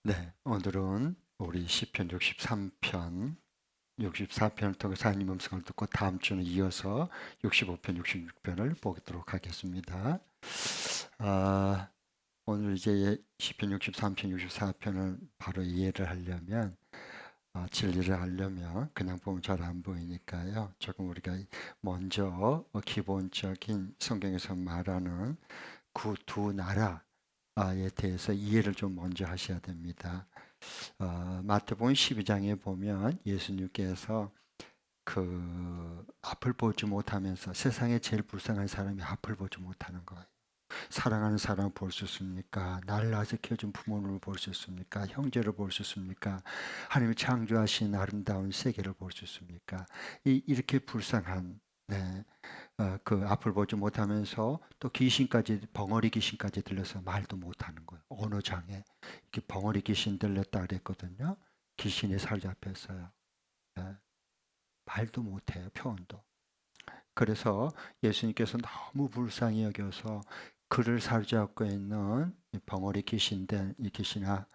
네, 오늘은 우리 시편 63편, 64편을 통해서 하나님 음성을 듣고 다음 주는 이어서 65편, 66편을 보도록 하겠습니다. 아, 오늘 이제 시편 63편, 64편을 바로 이해를 하려면 진리를 하려면 그냥 보면 잘 안 보이니까요. 조금 우리가 먼저 기본적인 성경에서 말하는 그 두 나라에 대해서 이해를 좀 먼저 하셔야 됩니다. 마태복음 12장에 보면 예수님께서 그 앞을 보지 못하면서 세상에 제일 불쌍한 사람이 앞을 보지 못하는 거예요. 사랑하는 사람을 볼 수 있습니까? 나를 낳아서 키워준 부모님을 볼 수 있습니까? 형제를 볼 수 있습니까? 하나님이 창조하신 아름다운 세계를 볼 수 있습니까? 이렇게 불쌍한 네, 그 앞을 보지 못하면서 또 귀신까지 벙어리 귀신까지 들려서 말도 못하는 거예요. 언어장애 이렇게 벙어리 귀신 들렸다 그랬거든요. 귀신에 사로잡혔어요. 예, 말도 못해요. 표현도. 그래서 예수님께서 너무 불쌍히 여겨서 그를 사로잡고 있는 이 벙어리 귀신된 이 귀신아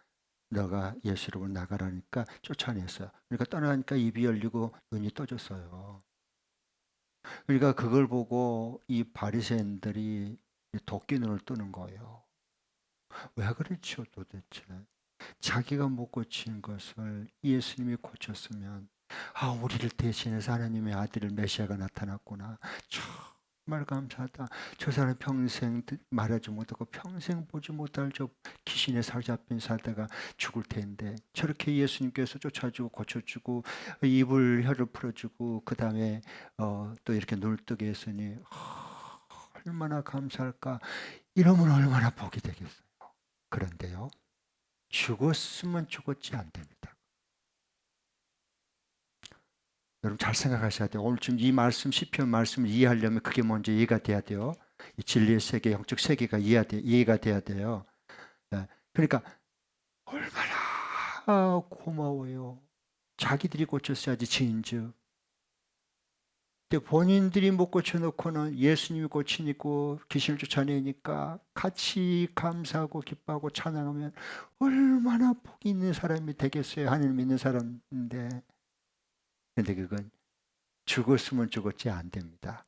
너가 예수로 나가라니까 쫓아냈어요. 그러니까 떠나니까 입이 열리고 눈이 떠졌어요. 그러니까 그걸 보고 이 바리새인들이 도끼 눈을 뜨는 거예요. 왜 그렇죠 도대체? 자기가 못 고친 것을 예수님이 고쳤으면 우리를 대신해서 하나님의 아들 메시아가 나타났구나. 정말 감사하다. 저 사람 평생 말하지 못하고 평생 보지 못할 저 귀신에 사로잡힌 살다가 죽을 텐데 저렇게 예수님께서 쫓아주고 고쳐주고 입을 혀를 풀어주고 그 다음에 또 이렇게 눈을 뜨게 했으니 얼마나 감사할까. 이러면 얼마나 복이 되겠어요. 그런데요. 죽었으면 죽었지 안 됩니다. 여러분 잘 생각하셔야 돼요. 오늘 지금 이 말씀 시편 말씀을 이해하려면 그게 먼저 이해가 돼야 돼요. 이 진리의 세계, 영적 세계가 이해가 돼야 돼요. 네. 그러니까 얼마나 고마워요. 자기들이 고쳤어야지 지인즉. 근데 본인들이 못 고쳐놓고는 예수님이 고치니까 귀신을 쫓아내니까 같이 감사하고 기뻐하고 찬양하면 얼마나 복이 있는 사람이 되겠어요. 하나님 믿는 사람인데. 근데 그건 죽었으면 죽었지 안 됩니다.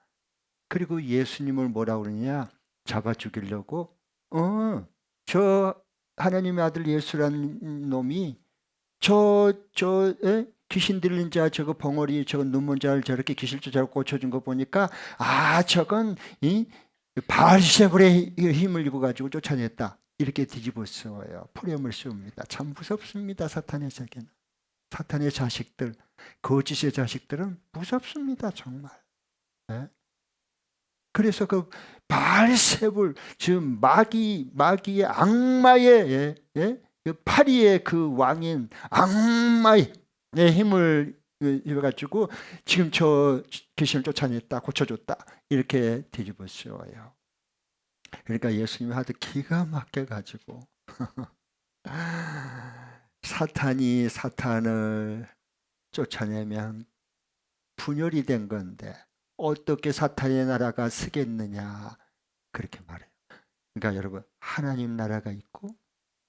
그리고 예수님을 뭐라 그러냐? 잡아 죽이려고 저 하나님의 아들 예수라는 놈이 귀신 들린 자 저거 벙어리 저거 눈먼 자를 저렇게 귀신 쫓아 고쳐준 거 보니까 저건 이 바알세불의 힘을 입어 가지고 쫓아냈다. 이렇게 뒤집어 쓰어요. 풀이음을 씌웁니다. 참 무섭습니다. 사탄의 세계는. 사탄의 자식들, 거짓의 자식들은 무섭습니다. 정말. 네? 그래서 그 바알세불, 즉 마귀의 악마의 그 파리의 그 왕인 악마의 힘을 입어가지고 지금 저 귀신을 쫓아냈다, 고쳐줬다 이렇게 뒤집어 씌워요. 그러니까 예수님이 하도 기가 막혀 가지고 사탄이 사탄을 쫓아내면 분열이 된 건데 어떻게 사탄의 나라가 서겠느냐 그렇게 말해요. 그러니까 여러분 하나님 나라가 있고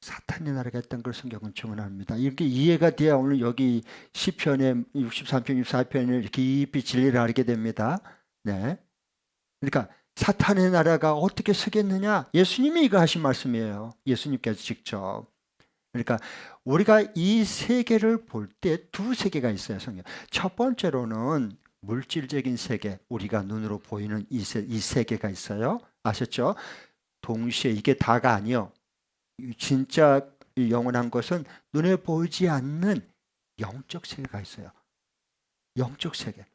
사탄의 나라가 있다는 걸 성경은 증언합니다. 이렇게 이해가 돼야 오늘 여기 시편의 63편, 64편을 깊이 진리를 알게 됩니다. 네. 그러니까 사탄의 나라가 어떻게 서겠느냐? 예수님이 이거 하신 말씀이에요. 예수님께서 직접. 그러니까 우리가 이 세계를 볼 때 두 세계가 있어요. 성경. 첫 번째로는 물질적인 세계, 우리가 눈으로 보이는 이 세계가 있어요. 아셨죠? 동시에 이게 다가 아니요. 진짜 영원한 것은 눈에 보이지 않는 영적 세계가 있어요. 영적 세계.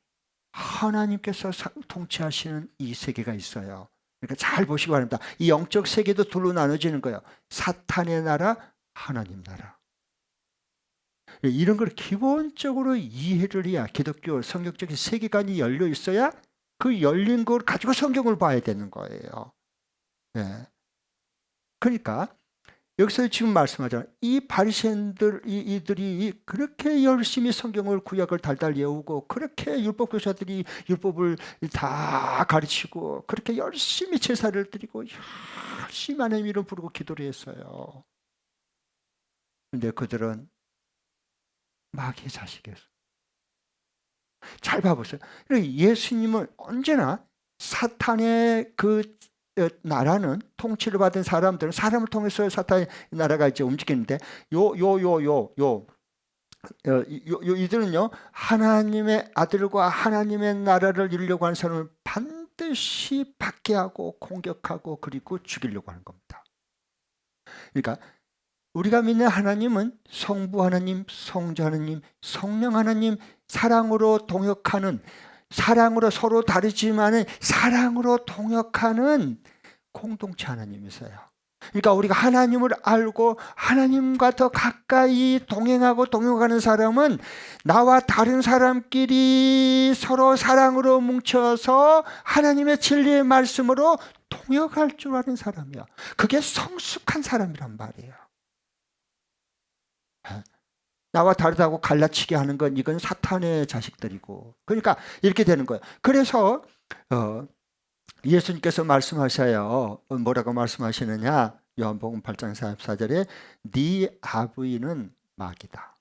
하나님께서 통치하시는 이 세계가 있어요. 그러니까 잘 보시기 바랍니다. 이 영적 세계도 둘로 나눠지는 거예요. 사탄의 나라, 하나님 나라. 이런 걸 기본적으로 이해를 해야 기독교 성경적인 세계관이 열려 있어야 그 열린 걸 가지고 성경을 봐야 되는 거예요. 네. 그러니까 여기서 지금 말씀하잖아요. 이 바리새인들 이들이 그렇게 열심히 성경을 구약을 달달 외우고 그렇게 율법 교사들이 율법을 다 가르치고 그렇게 열심히 제사를 드리고 열심히 하나님 이름 부르고 기도를 했어요. 근데 그들은 마귀의 자식이었어요. 잘 봐보세요. 예수님은 언제나 사탄의 그 나라는, 통치를 받은 사람들은 사람을 통해서 사탄의 나라가 이제 움직이는데, 이들은요, 하나님의 아들과 하나님의 나라를 이루려고 하는 사람을 반드시 박해하고 공격하고 그리고 죽이려고 하는 겁니다. 그러니까 우리가 믿는 하나님은 성부 하나님, 성자 하나님, 성령 하나님, 사랑으로 동역하는, 사랑으로 서로 다르지만은 사랑으로 동역하는 공동체 하나님이세요. 그러니까 우리가 하나님을 알고 하나님과 더 가까이 동행하고 동역하는 사람은 나와 다른 사람끼리 서로 사랑으로 뭉쳐서 하나님의 진리의 말씀으로 동역할 줄 아는 사람이야. 그게 성숙한 사람이란 말이에요. 나와 다르다고 갈라치게 하는 건 이건 사탄의 자식들이고, 그러니까 이렇게 되는 거예요. 그래서 예수님께서 말씀하셔요. 뭐라고 말씀하시느냐? 요한복음 8장 44절에 네 아버지는 마귀다.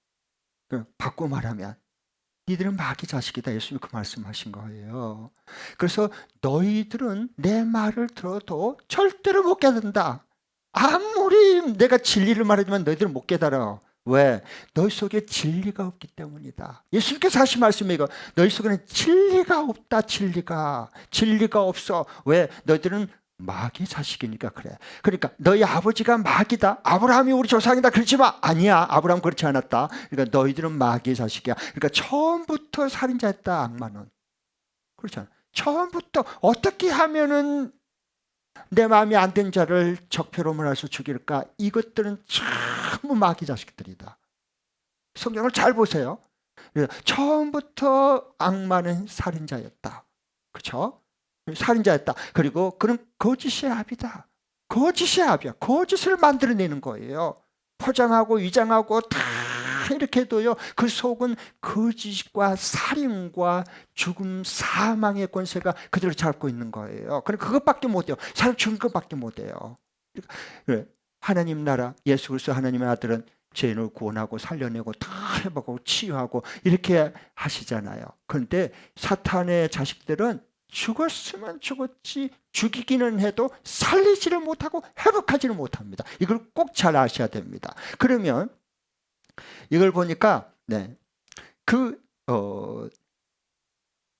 바꿔 말하면 니들은 마귀 자식이다. 예수님이 그 말씀하신 거예요. 그래서 너희들은 내 말을 들어도 절대로 못 깨닫는다. 아무리 내가 진리를 말하지만 너희들은 못 깨달아. 왜? 너희 속에 진리가 없기 때문이다. 예수님께서 하신 말씀이 이거. 너희 속에는 진리가 없다. 진리가 없어. 왜? 너희들은 마귀 자식이니까 그래. 그러니까 너희 아버지가 마귀다. 아브라함이 우리 조상이다. 그러지 마. 아니야. 아브라함 그렇지 않았다. 그러니까 너희들은 마귀의 자식이야. 그러니까 처음부터 살인자였다. 악마는. 그렇잖아. 처음부터 어떻게 하면은 내 마음이 안 든 자를 적폐로만 해서 죽일까? 이것들은 전부 마귀 자식들이다. 성경을 잘 보세요. 처음부터 악마는 살인자였다. 그렇죠? 살인자였다. 그리고 그는 거짓의 압이다. 거짓의 압이야. 거짓을 만들어내는 거예요. 포장하고 위장하고 다 이렇게 해도요, 그 속은 거짓과 살인과 죽음, 사망의 권세가 그대로 잡고 있는 거예요. 그럼 그것밖에 못해요. 사람 죽은 것밖에 못해요. 그래. 하나님 나라, 예수 그리스도 하나님의 아들은 죄인을 구원하고 살려내고 다 회복하고 치유하고 이렇게 하시잖아요. 그런데 사탄의 자식들은 죽었으면 죽었지, 죽이기는 해도 살리지를 못하고 회복하지를 못합니다. 이걸 꼭 잘 아셔야 됩니다. 그러면 이걸 보니까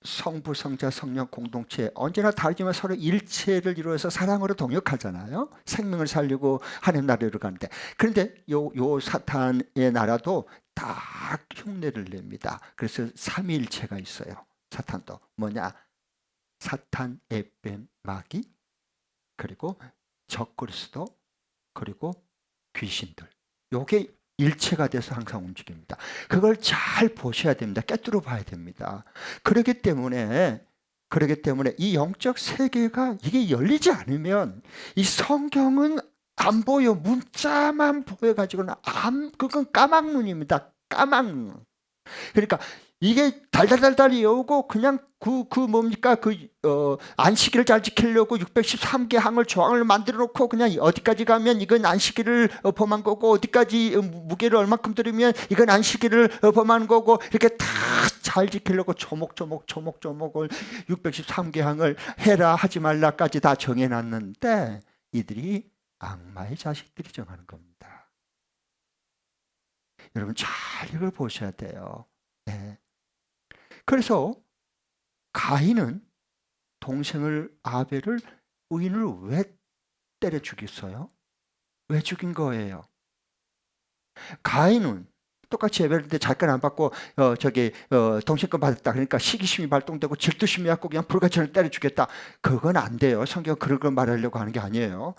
성부, 성자, 성령 공동체 언제나 다르지만 서로 일체를 이루어서 사랑으로 동역하잖아요. 생명을 살리고 하나님 나라로 가는데, 그런데 요 사탄의 나라도 다 흉내를 냅니다. 그래서 삼위일체가 있어요. 사탄도 뭐냐? 사탄, 에뱀, 마귀, 그리고 적그리스도, 그리고 귀신들. 요게 일체가 돼서 항상 움직입니다. 그걸 잘 보셔야 됩니다. 꿰뚫어 봐야 됩니다. 그렇기 때문에 이 영적 세계가 이게 열리지 않으면 이 성경은 안 보여. 문자만 보여가지고는 그건 까막눈입니다. 까막눈. 그러니까 이게 달달달달이 오고 그냥 뭡니까? 안식일을 잘 지키려고 613개 항을 조항을 만들어 놓고 그냥 어디까지 가면 이건 안식일을 범한 거고, 어디까지 무게를 얼만큼 들으면 이건 안식일을 범한 거고, 이렇게 다 잘 지키려고 조목조목을 613개 항을 해라 하지 말라까지 다 정해놨는데, 이들이 악마의 자식들이 정하는 겁니다. 여러분 잘 이걸 보셔야 돼요. 네. 그래서 가인은 동생을 아벨을, 의인을 왜 때려 죽였어요? 왜 죽인 거예요? 가인은 똑같이 예배했는데 자기는 안 받고 동생권 받았다. 그러니까 시기심이 발동되고 질투심이 갖고 그냥 불같이 때려 죽였다. 그건 안 돼요. 성경 그런 걸 말하려고 하는 게 아니에요.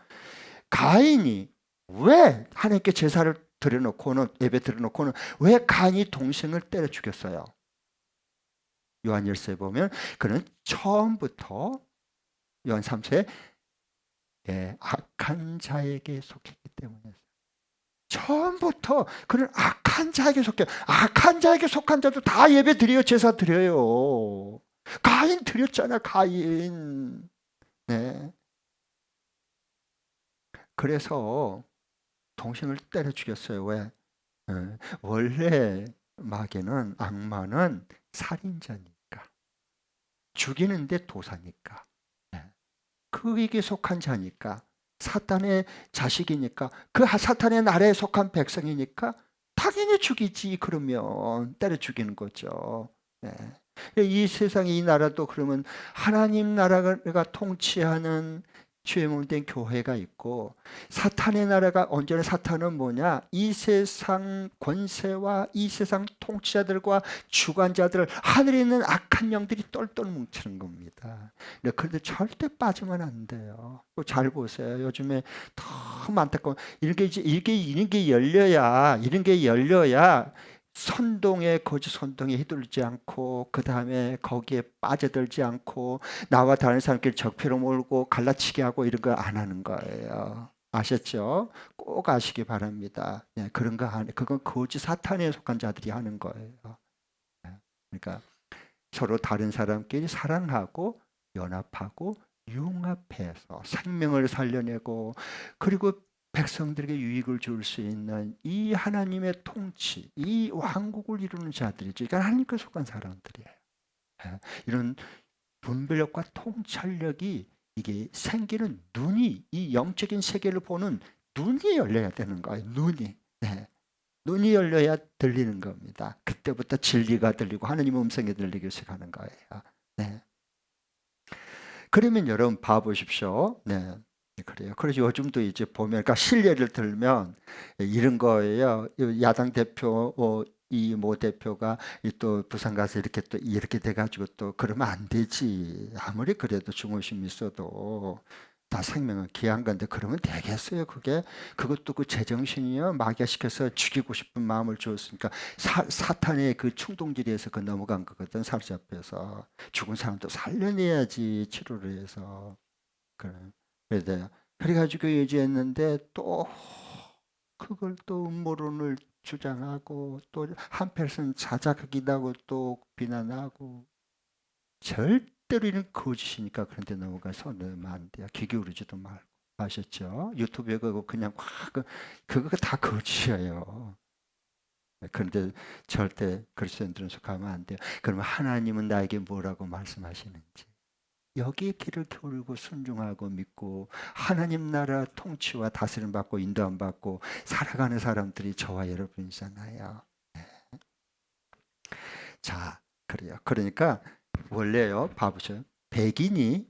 가인이 왜 하나님께 제사를 드려놓고는, 예배 드려놓고는 왜 가인이 동생을 때려 죽였어요? 요한일서에 보면 그는 처음부터 요한 3서에 악한 자에게 속했기 때문에, 처음부터 그는 악한 자에게 속해. 악한 자에게 속한 자도 다 예배 드려요. 제사 드려요. 가인 드렸잖아. 가인. 네. 그래서 동생을 때려 죽였어요. 왜? 원래 마귀는 악마는 살인자니까 죽이는데 도사니까 그에게 속한 자니까 사탄의 자식이니까 그 사탄의 나라에 속한 백성이니까 당연히 죽이지. 그러면 때려 죽이는 거죠. 네. 이 세상에 이 나라도 그러면 하나님 나라가 통치하는 주의 몸 된 교회가 있고 사탄의 나라가 언제나 사탄은 뭐냐? 이 세상 권세와 이 세상 통치자들과 주관자들 하늘에 있는 악한 영들이 똘똘 뭉치는 겁니다. 그런데 절대 빠지면 안 돼요. 잘 보세요. 요즘에 너무 안타까워. 이런 게 열려야 선동에 거짓 선동에 휘둘리지 않고 그 다음에 거기에 빠져들지 않고 나와 다른 사람끼리 적폐로 몰고 갈라치게 하고 이런 거 안 하는 거예요. 아셨죠? 꼭 아시기 바랍니다. 네, 그런 거 안 해. 그건 거짓 사탄에 속한 자들이 하는 거예요. 네, 그러니까 서로 다른 사람끼리 사랑하고 연합하고 융합해서 생명을 살려내고 그리고 백성들에게 유익을 줄 수 있는 이 하나님의 통치, 이 왕국을 이루는 자들이죠. 그러니까 하나님께 속한 사람들이에요. 이런 분별력과 통찰력이 이게 생기는 눈이 이 영적인 세계를 보는 눈이 열려야 되는 거예요. 눈이. 네. 눈이 열려야 들리는 겁니다. 그때부터 진리가 들리고 하나님 음성이 들리기 시작하는 거예요. 네. 그러면 여러분 봐보십시오. 네. 그래요. 그래서 요즘도 이제 보면, 그러니까 실례를 들면 이런 거예요. 야당 대표, 이모 대표가 또 부산 가서 이렇게 또 이렇게 돼가지고 또 그러면 안 되지. 아무리 그래도 중후심이 있어도 다 생명은 귀한 건데 그러면 되겠어요. 그것도 그 제정신이요. 마귀시켜서 죽이고 싶은 마음을 주었으니까 사탄의 그 충동질에서 그 넘어간 거거든. 사로잡혀서 죽은 사람도 살려내야지 치료를 해서 그래. 그래가지고 유지했는데 또 그걸 또 음모론을 주장하고 또 한편에서는 자작하기도 또 비난하고 절대로 이런 거짓이니까 그런데 넘어가서 넣으면 안 돼요. 귀 기울이지도 말고. 아셨죠? 유튜브에 그거 그냥 확 그거가 다 거짓이에요. 그런데 절대 그리스도인들은 속하면 안 돼요. 그러면 하나님은 나에게 뭐라고 말씀하시는지 여기에 귀를 기울이고 순종하고 믿고 하나님 나라 통치와 다스림 받고 인도함 받고 살아가는 사람들이 저와 여러분이잖아요. 자, 그래요. 그러니까 원래요. 봐보세요. 백인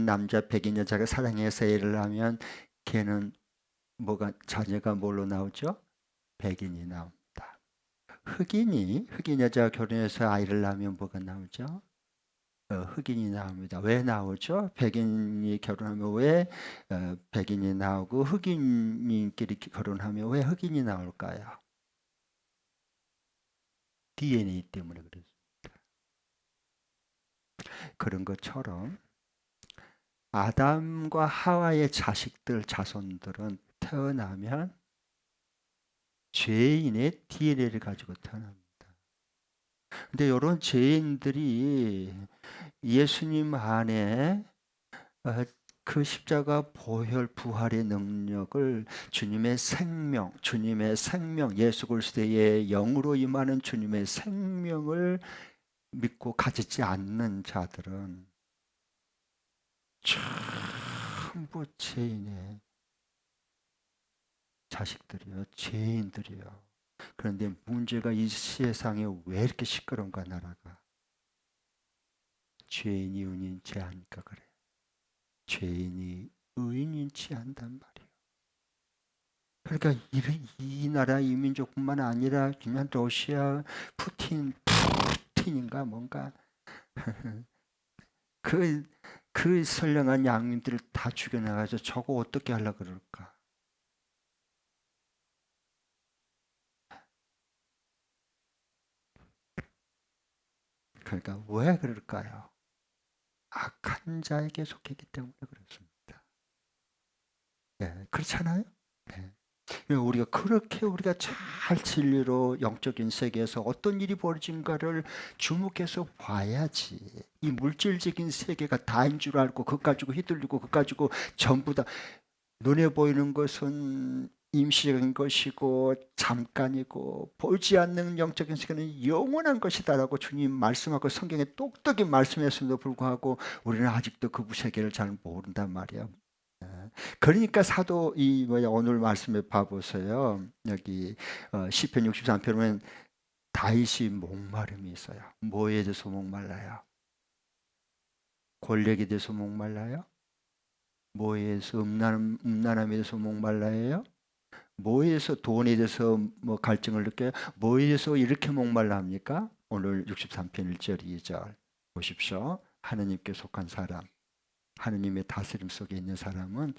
남자, 백인 여자가 사랑해서 애를 하면 걔는 자녀가 뭘로 나오죠? 백인이 나옵니다. 흑인 여자가 결혼해서 아이를 낳으면 뭐가 나오죠? 흑인이 나옵니다. 왜 나오죠? 백인이 결혼하면 왜 백인이 나오고 흑인끼리 결혼하면 왜 흑인이 나올까요? DNA 때문에 그렇습니다. 그런 것처럼 아담과 하와의 자식들, 자손들은 태어나면 죄인의 DNA를 가지고 태어납니다. 근데 이런 죄인들이 예수님 안에 그 십자가 보혈 부활의 능력을 주님의 생명, 예수 그리스도의 영으로 임하는 주님의 생명을 믿고 가지지 않는 자들은 전부 죄인의 자식들이요, 죄인들이요. 그런데 문제가 이 세상에 왜 이렇게 시끄러운가 나라가? 죄인이 은인치 않으니까 그래. 죄인이 의인인치 않단 말이에요. 그러니까 이 나라 이 민족뿐만 아니라 그냥 러시아 푸틴인가 뭔가 그, 그 선량한 양민들을 다 죽여나가서 저거 어떻게 하려고 그럴까? 그러니까 왜 그럴까요? 악한 자에게 속했기 때문에 그렇습니다. 네, 그렇잖아요? 네. 우리가 그렇게 우리가 잘 진리로 영적인 세계에서 어떤 일이 벌어진가를 주목해서 봐야지. 이 물질적인 세계가 다인 줄 알고 그것 가지고 휘둘리고 그것 가지고 전부 다 눈에 보이는 것은 임시적인 것이고 잠깐이고 보이지 않는 영적인 세계는 영원한 것이다라고 주님 말씀하고 성경에 똑똑히 말씀했음에도 불구하고 우리는 아직도 그 세계를 잘 모른단 말이에요. 그러니까 사도 이 뭐야 오늘 말씀에 봐보세요. 여기 시편 63편 보면 다윗이 목마름이 있어요. 뭐에 대해서 목말라요? 권력에 대해서 목말라요? 뭐에 대해서 음란함에 대해서 목말라요? 뭐에 대해서 돈에 대해서 뭐 갈증을 느껴요? 뭐에 대해서 이렇게 목말라 합니까? 오늘 63편 1절 2절 보십시오. 하느님께 속한 사람, 하느님의 다스림 속에 있는 사람은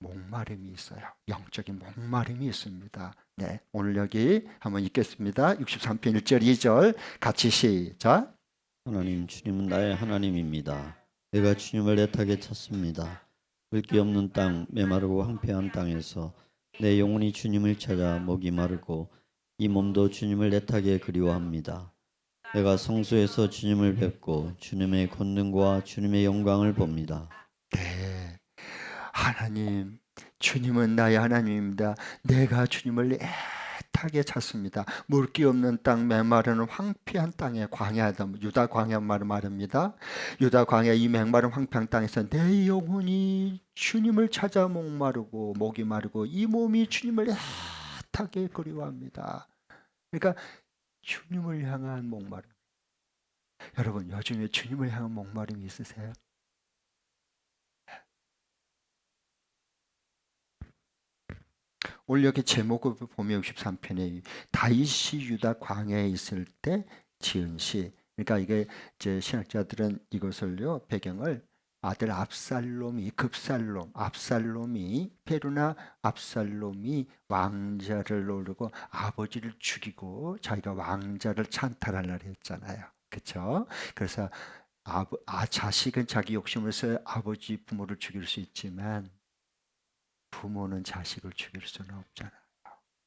목마름이 있어요. 영적인 목마름이 있습니다. 네, 오늘 여기 한번 읽겠습니다. 63편 1절 2절 같이 시작. 하나님, 주님은 나의 하나님입니다. 내가 주님을 애타게 찾습니다. 물기 없는 땅, 메마르고 황폐한 땅에서 내 영혼이 주님을 찾아 목이 마르고 이 몸도 주님을 애타게 그리워합니다. 내가 성소에서 주님을 뵙고 주님의 권능과 주님의 영광을 봅니다. 네, 하나님, 주님은 나의 하나님입니다. 내가 주님을 애타게 찾습니다. 물기 없는 땅, 메마르는 황폐한 땅에 광야다. 유다 광야 말입니다. 유다 광야 이 메마른 황폐한 땅에서 내 영혼이 주님을 찾아 목마르고 목이 마르고 이 몸이 주님을 애타게 그리워합니다. 그러니까 주님을 향한 목마름. 여러분 요즘에 주님을 향한 목마름이 있으세요? 오늘 여기 제목을 보면 63편에 다윗이 유다 광야에 있을 때 지은 시. 그러니까 이게 이제 신학자들은 이것을요 배경을 아들 압살롬이 페루나 압살롬이 왕자를 노리고 아버지를 죽이고 자기가 왕자를 찬탈하려고 했잖아요. 그렇죠? 그래서 자식은 자기 욕심을 써 아버지 부모를 죽일 수 있지만 부모는 자식을 죽일 수는 없잖아요.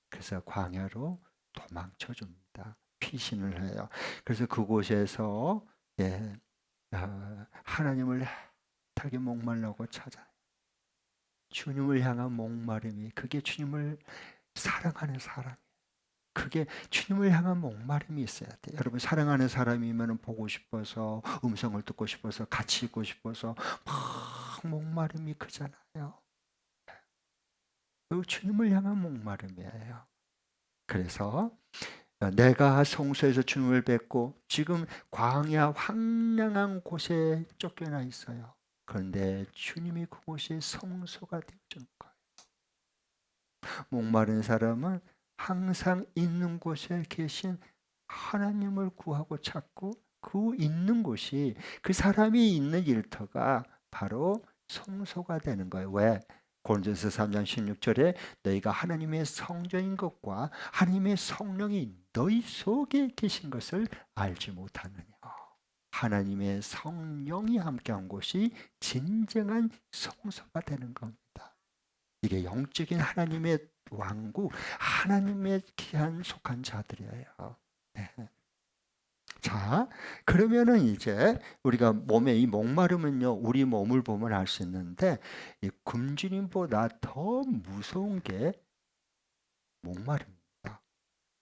그래서 광야로 도망쳐 줍니다. 피신을 해요. 그래서 그곳에서 예, 하나님을 애타게 목말라고 찾아요. 주님을 향한 목마름이 그게 주님을 사랑하는 사람. 그게 주님을 향한 목마름이 있어야 돼요. 여러분 사랑하는 사람이면 보고 싶어서 음성을 듣고 싶어서 같이 있고 싶어서 막 목마름이 크잖아요. 그 주님을 향한 목마름이에요. 그래서 내가 성소에서 주님을 뵙고 지금 광야 황량한 곳에 쫓겨나 있어요. 그런데 주님이 그곳이 성소가 되어주는 거예요. 목마른 사람은 항상 있는 곳에 계신 하나님을 구하고 찾고 그 있는 곳이 그 사람이 있는 일터가 바로 성소가 되는 거예요. 왜? 고린도서 3장 16절에 너희가 하나님의 성전인 것과 하나님의 성령이 너희 속에 계신 것을 알지 못하느냐. 하나님의 성령이 함께한 곳이 진정한 성소가 되는 겁니다. 이게 영적인 하나님의 왕국, 하나님의 귀한 속한 자들이에요. 네. 자, 그러면은 이제 우리가 몸에 이 목마름은요, 우리 몸을 보면 알 수 있는데, 이 굶주림보다 더 무서운 게 목마름입니다.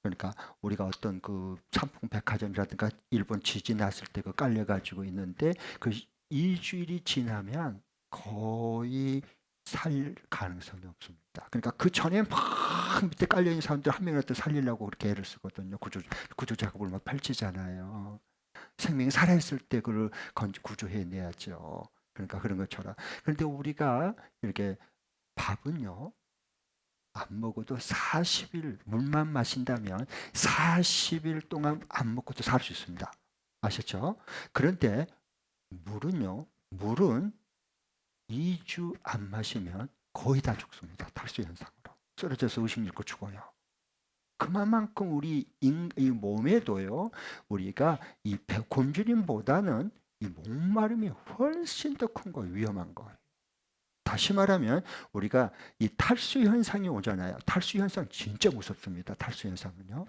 그러니까 우리가 어떤 그 삼풍 백화점이라든가 일본 지진 났을 때 그 깔려가지고 있는데, 그 2주일이 지나면 거의 살 가능성이 없습니다. 그러니까 그 전에 막 밑에 깔려 있는 사람들 한 명이라도 살리려고 그렇게 애를 쓰거든요. 구조 작업을 막 펼치잖아요. 생명이 살아있을 때 그걸 구조해내야죠. 그러니까 그런 것처럼. 그런데 우리가 이렇게 밥은요, 안 먹어도 40일, 물만 마신다면 40일 동안 안 먹고도 살 수 있습니다. 아셨죠? 그런데 물은 2주 안 마시면 거의 다 죽습니다. 탈수 현상으로. 쓰러져서 의식 잃고 죽어요. 그만큼 이 몸에도요, 우리가 이 굶주림보다는 이 목마름이 훨씬 더 큰 거예요. 위험한 거예요. 다시 말하면 우리가 이 탈수 현상이 오잖아요. 탈수 현상 진짜 무섭습니다. 탈수 현상은요.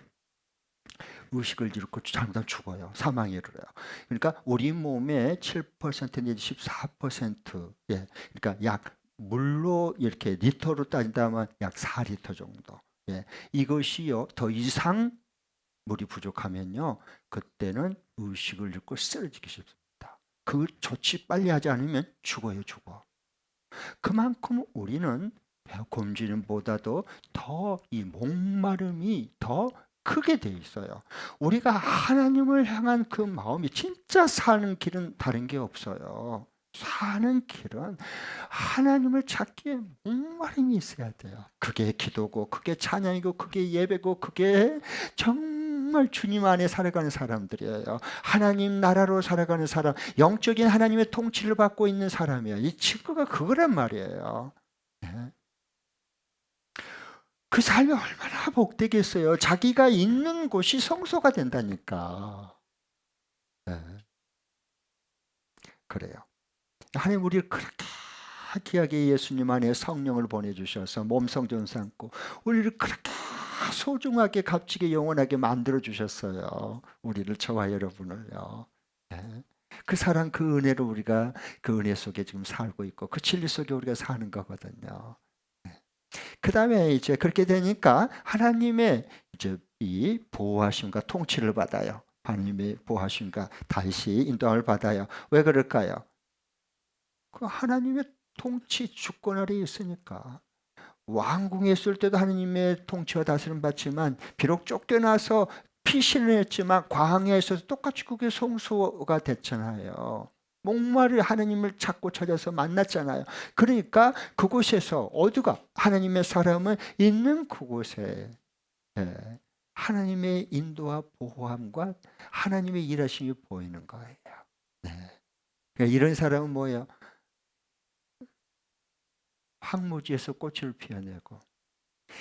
의식을 잃고 잘못하면 죽어요. 사망에 이르러요. 그러니까 우리 몸의 7% 내지 14%, 예, 그러니까 약 물로 이렇게 리터로 따진다면 약 4리터 정도. 예, 이것이요 더 이상 물이 부족하면요 그때는 의식을 잃고 쓰러지기 쉽습니다. 그 조치 빨리 하지 않으면 죽어요, 죽어. 그만큼 우리는 굶주림보다도 더 이 목마름이 더 크게 돼 있어요. 우리가 하나님을 향한 그 마음이 진짜 사는 길은 다른 게 없어요. 사는 길은 하나님을 찾기에 목마름이 있어야 돼요. 그게 기도고, 그게 찬양이고, 그게 예배고, 그게 정말 주님 안에 살아가는 사람들이에요. 하나님 나라로 살아가는 사람, 영적인 하나님의 통치를 받고 있는 사람이에요. 이 친구가 그거란 말이에요. 네. 그 삶이 얼마나 복되겠어요. 자기가 있는 곳이 성소가 된다니까. 네. 그래요. 하나님 우리를 그렇게 귀하게 예수님 안에 성령을 보내주셔서 몸성전 삼고 우리를 그렇게 소중하게 값지게 영원하게 만들어 주셨어요. 우리를 저와 여러분을요. 네. 그 사랑 그 은혜로 우리가 그 은혜 속에 지금 살고 있고 그 진리 속에 우리가 사는 거거든요. 그 다음에 이제 그렇게 되니까 하나님의 이제 이 보호하심과 통치를 받아요. 하나님의 보호하심과 다시 인도함을 받아요. 왜 그럴까요? 그 하나님의 통치 주권 아래 있으니까. 왕궁에 있을 때도 하나님의 통치와 다스림 받지만 비록 쫓겨나서 피신을 했지만 광야에 있어서 똑같이 그게 성소가 됐잖아요. 목마를 하나님을 찾고 찾아서 만났잖아요. 그러니까 그곳에서 어디가 하나님의 사람은 있는 그곳에 예, 하나님의 인도와 보호함과 하나님의 일하심이 보이는 거예요. 네. 그러니까 이런 사람은 뭐예요? 황무지에서 꽃을 피워내고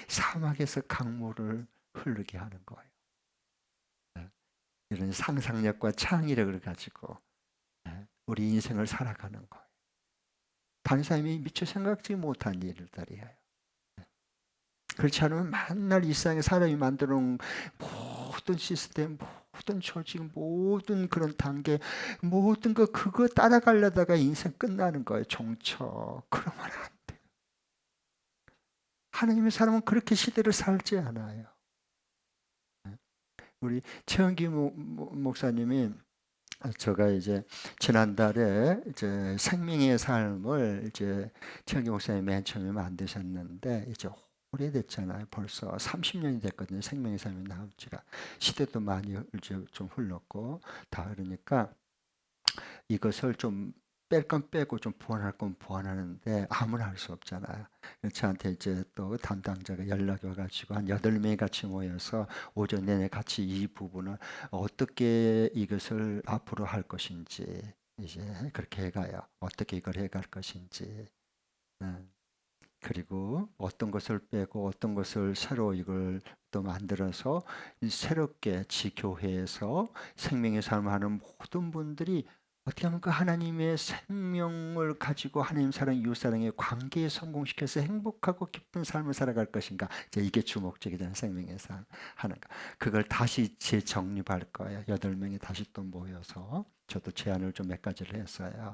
사막에서 강물을 흐르게 하는 거예요. 네. 이런 상상력과 창의력을 가지고 네, 우리 인생을 살아가는 거예요. 다른 사람이 미처 생각지 못한 일들이에요. 그렇지 않으면 맨날 이 세상에 사람이 만들어 놓은 모든 시스템, 모든 조직, 모든 그런 단계, 모든 거 그거 따라가려다가 인생 끝나는 거예요. 종쳐. 그러면 안 돼. 하나님의 사람은 그렇게 시대를 살지 않아요. 우리 최은기 목사님이 제가 이제 지난달에 이제 생명의 삶을 이제 최은기 목사님 맨 처음에 만드셨는데 이제 오래됐잖아요. 벌써 30년이 됐거든요. 생명의 삶이 나온 지가. 시대도 많이 이제 좀 흘렀고 다 그러니까 이것을 좀 뺄 건 빼고 좀 보완할 건 보완하는데 아무나 할 수 없잖아요. 그래서 저한테 이제 또 담당자가 연락이 와가지고 한 8명이 같이 모여서 오전 내내 같이 이 부분을 어떻게 이것을 앞으로 할 것인지 이제 그렇게 해가요. 어떻게 이걸 해갈 것인지. 그리고 어떤 것을 빼고 어떤 것을 새로 이걸 또 만들어서 새롭게 지교회에서 생명의 삶을 하는 모든 분들이 어떻게 하면 그 하나님의 생명을 가지고 하나님 사랑, 이웃 사랑의 관계에 성공시켜서 행복하고 기쁜 삶을 살아갈 것인가? 이제 이게 주목적이잖아요. 생명의 삶 하는 거. 그걸 다시 재정립할 거예요. 8명이 다시 또 모여서 저도 제안을 좀 몇 가지를 했어요.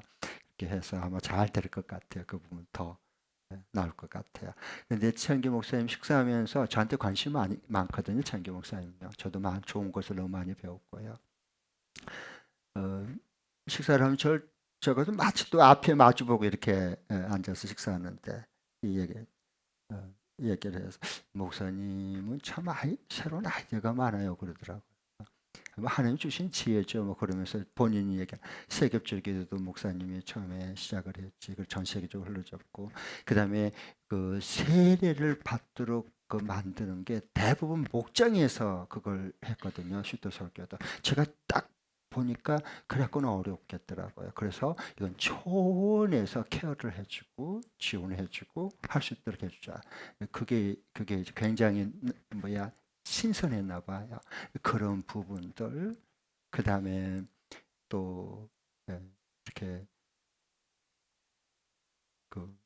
이렇게 해서 아마 잘 될 것 같아요. 그 부분 더 나올 것 같아요. 근데 최은기 목사님 식사하면서 저한테 관심 많거든요. 최은기 목사님요. 저도 좋은 것을 너무 많이 배웠고요. 어, 식사를 하면 저거도 마치 또 앞에 마주보고 이렇게 앉아서 식사하는데 이 얘기를 해서 목사님은 참 새로운 아이디어가 많아요 그러더라고요. 뭐 하나님 주신 지혜죠. 뭐 그러면서 본인이 얘기한 세ገብ절 기도도 목사님이 처음에 시작을 했지. 그걸 전 세계적으로 흘러졌고 그다음에 그 세례를 받도록 그 만드는 게 대부분 목장에서 그걸 했거든요. 슈터 설교도. 제가 딱 보니까 그래갖고는 어렵겠더라고요. 그래서 이건 초원에서 케어를 해주고 지원해주고 할 수 있도록 해주자. 그게 이제 굉장히 뭐야 신선했나 봐요. 그런 부분들 그다음에 또 예, 이렇게 그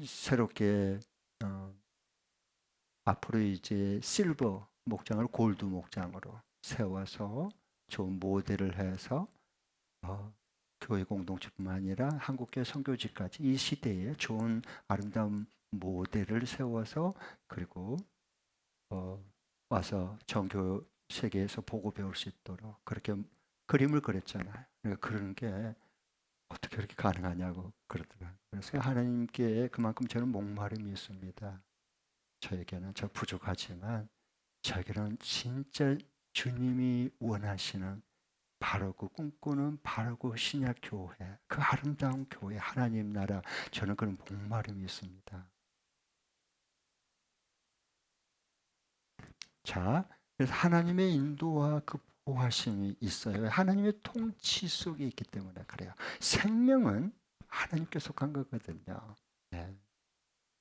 새롭게 어, 앞으로 이제 실버 목장을 골드 목장으로 세워서 좋은 모델을 해서 어, 교회 공동체뿐만 아니라 한국교회 선교지까지 이 시대에 좋은 아름다운 모델을 세워서 그리고 와서 정교 세계에서 보고 배울 수 있도록 그렇게 그림을 그렸잖아요. 그러니까 그런 게 어떻게 그렇게 가능하냐고 그러더라고요. 그래서 하나님께 그만큼 저는 목마름이 있습니다. 저에게는 저 부족하지만 저에게는 진짜 주님이 원하시는 바르고 꿈꾸는 바르고 신약 교회, 그 아름다운 교회, 하나님 나라, 저는 그런 목마름이 있습니다. 자, 그래서 하나님의 인도와 그 보호하심이 있어요. 하나님의 통치 속에 있기 때문에 그래요. 생명은 하나님께 속한 거거든요. 네.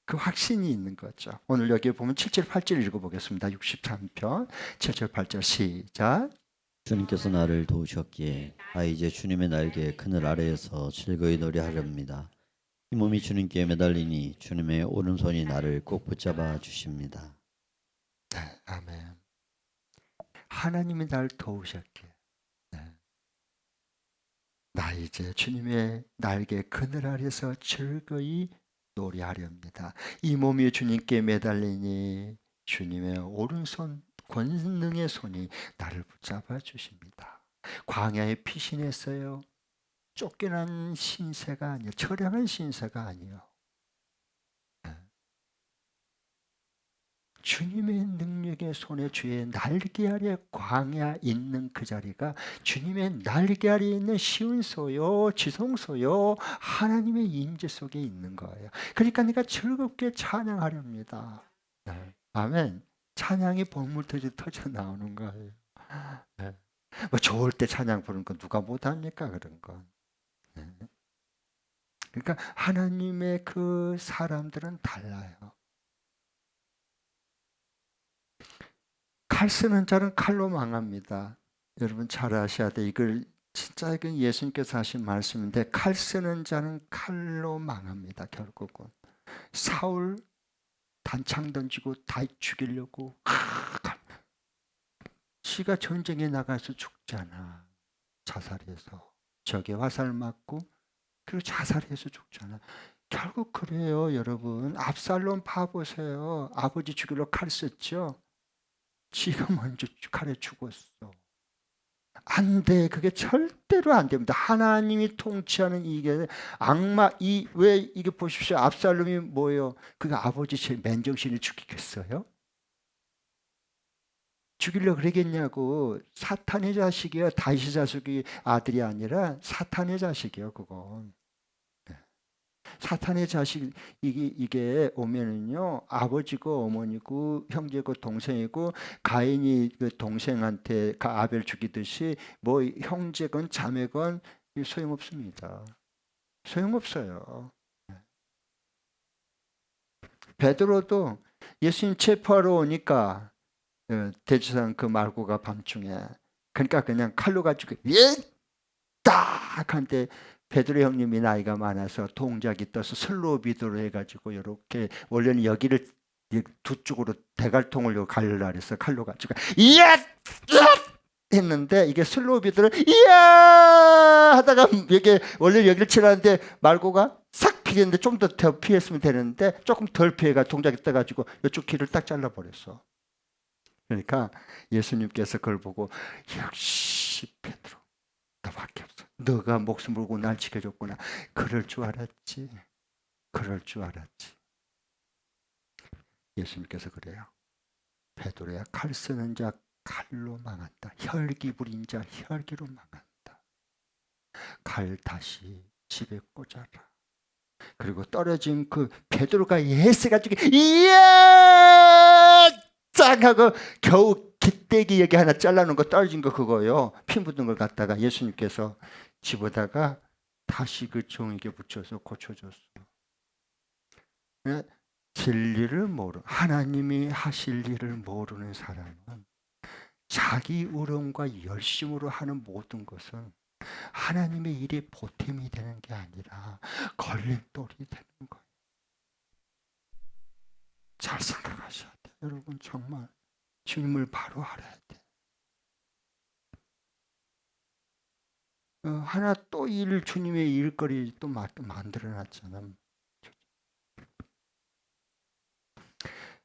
그 확신이 있는 거죠. 오늘 여기에 보면 7절 8절 읽어보겠습니다. 63편 7절 8절 시작. 주님께서 나를 도우셨기에 이제 주님의 날개 그늘 아래에서 즐거이 노래하렵니다. 이 몸이 주님께 매달리니 주님의 오른손이 나를 꼭 붙잡아 주십니다. 네, 아멘. 하나님이 날 도우셨기에 네. 나 이제 주님의 날개 그늘 아래서 즐거이 노래하렵니다. 이 몸이 주님께 매달리니 주님의 오른손 권능의 손이 나를 붙잡아 주십니다. 광야에 피신했어요. 쫓겨난 신세가 아니에요. 처량한 신세가 아니에요. 주님의 능력의 손에 주의 날개 아래 광야 있는 그 자리가 주님의 날개 아래 있는 시온소요 지성소요 하나님의 임재 속에 있는 거예요. 그러니까 내가 즐겁게 찬양하렵니다. 네. 아멘. 찬양이 볼물터지 터져 나오는 거예요. 네. 뭐 좋을 때 찬양 부르는 건 누가 못합니까 그런 건. 네. 그러니까 하나님의 그 사람들은 달라요. 칼 쓰는 자는 칼로 망합니다. 여러분 잘 아셔야 돼. 이걸 진짜 이건 예수님께서 하신 말씀인데 칼 쓰는 자는 칼로 망합니다. 결국은 사울 단창 던지고 다 죽이려고 지가 전쟁에 나가서 죽잖아. 자살해서 적의 화살 맞고 그리고 자살해서 죽잖아. 결국 그래요, 여러분. 압살롬 봐보세요. 아버지 죽이려 칼 썼죠. 지가 먼저 칼에 죽었어. 안 돼. 그게 절대로 안 됩니다. 하나님이 통치하는 이게 악마 왜 이게 보십시오. 압살롬이 뭐예요? 그게 아버지 제 맨정신을 죽이겠어요? 죽이려고 그러겠냐고. 사탄의 자식이야. 다윗의 자식이 아들이 아니라 사탄의 자식이요, 그건. 사탄의 자식 이게 오면은요 아버지고 어머니고 형제고 동생이고 가인이 그 동생한테 아벨 죽이듯이 뭐 형제건 자매건 소용없습니다. 소용없어요. 베드로도 예수님 체포하러 오니까 대지상 그 말고가 밤중에 그러니까 그냥 칼로 가지고 딱 한때 베드로 형님이 나이가 많아서 동작이 떠서 슬로비드로 해가지고 이렇게 원래는 여기를 두 쪽으로 대갈통을 갈라 그래서 칼로 가지고 이야 했는데 이게 슬로비드를 이야 하다가 이게 원래 여기를 치라는데 말고가 싹 피했는데 좀 더 피했으면 되는데 조금 덜 피해가 동작이 떠가지고 이쪽 귀를 딱 잘라버렸어. 그러니까 예수님께서 그걸 보고 역시 베드로 너밖에 없어. 너가 목숨 걸고 날 지켜줬구나. 그럴 줄 알았지. 그럴 줄 알았지. 예수님께서 그래요. 베드로야 칼 쓰는 자 칼로 망한다. 혈기 부린 자 혈기로 망한다. 칼 다시 집에 꽂아라. 그리고 떨어진 그 베드로가 예세가지고 이야 짱 하고 겨우 깃대기 여기 하나 잘라놓은 거 떨어진 거 그거요. 피 묻은 걸 갖다가 예수님께서 집어다가 다시 그 종에게 붙여서 고쳐줬어. 진리를 하나님이 하실 일을 모르는 사람은 자기 의론과 열심으로 하는 모든 것은 하나님의 일이 보탬이 되는 게 아니라 걸림돌이 되는 거예요. 잘 생각하셔야 돼요. 여러분 정말 주님을 바로 알아야 돼. 하나 또 주님의 일거리 또 만들어놨잖아.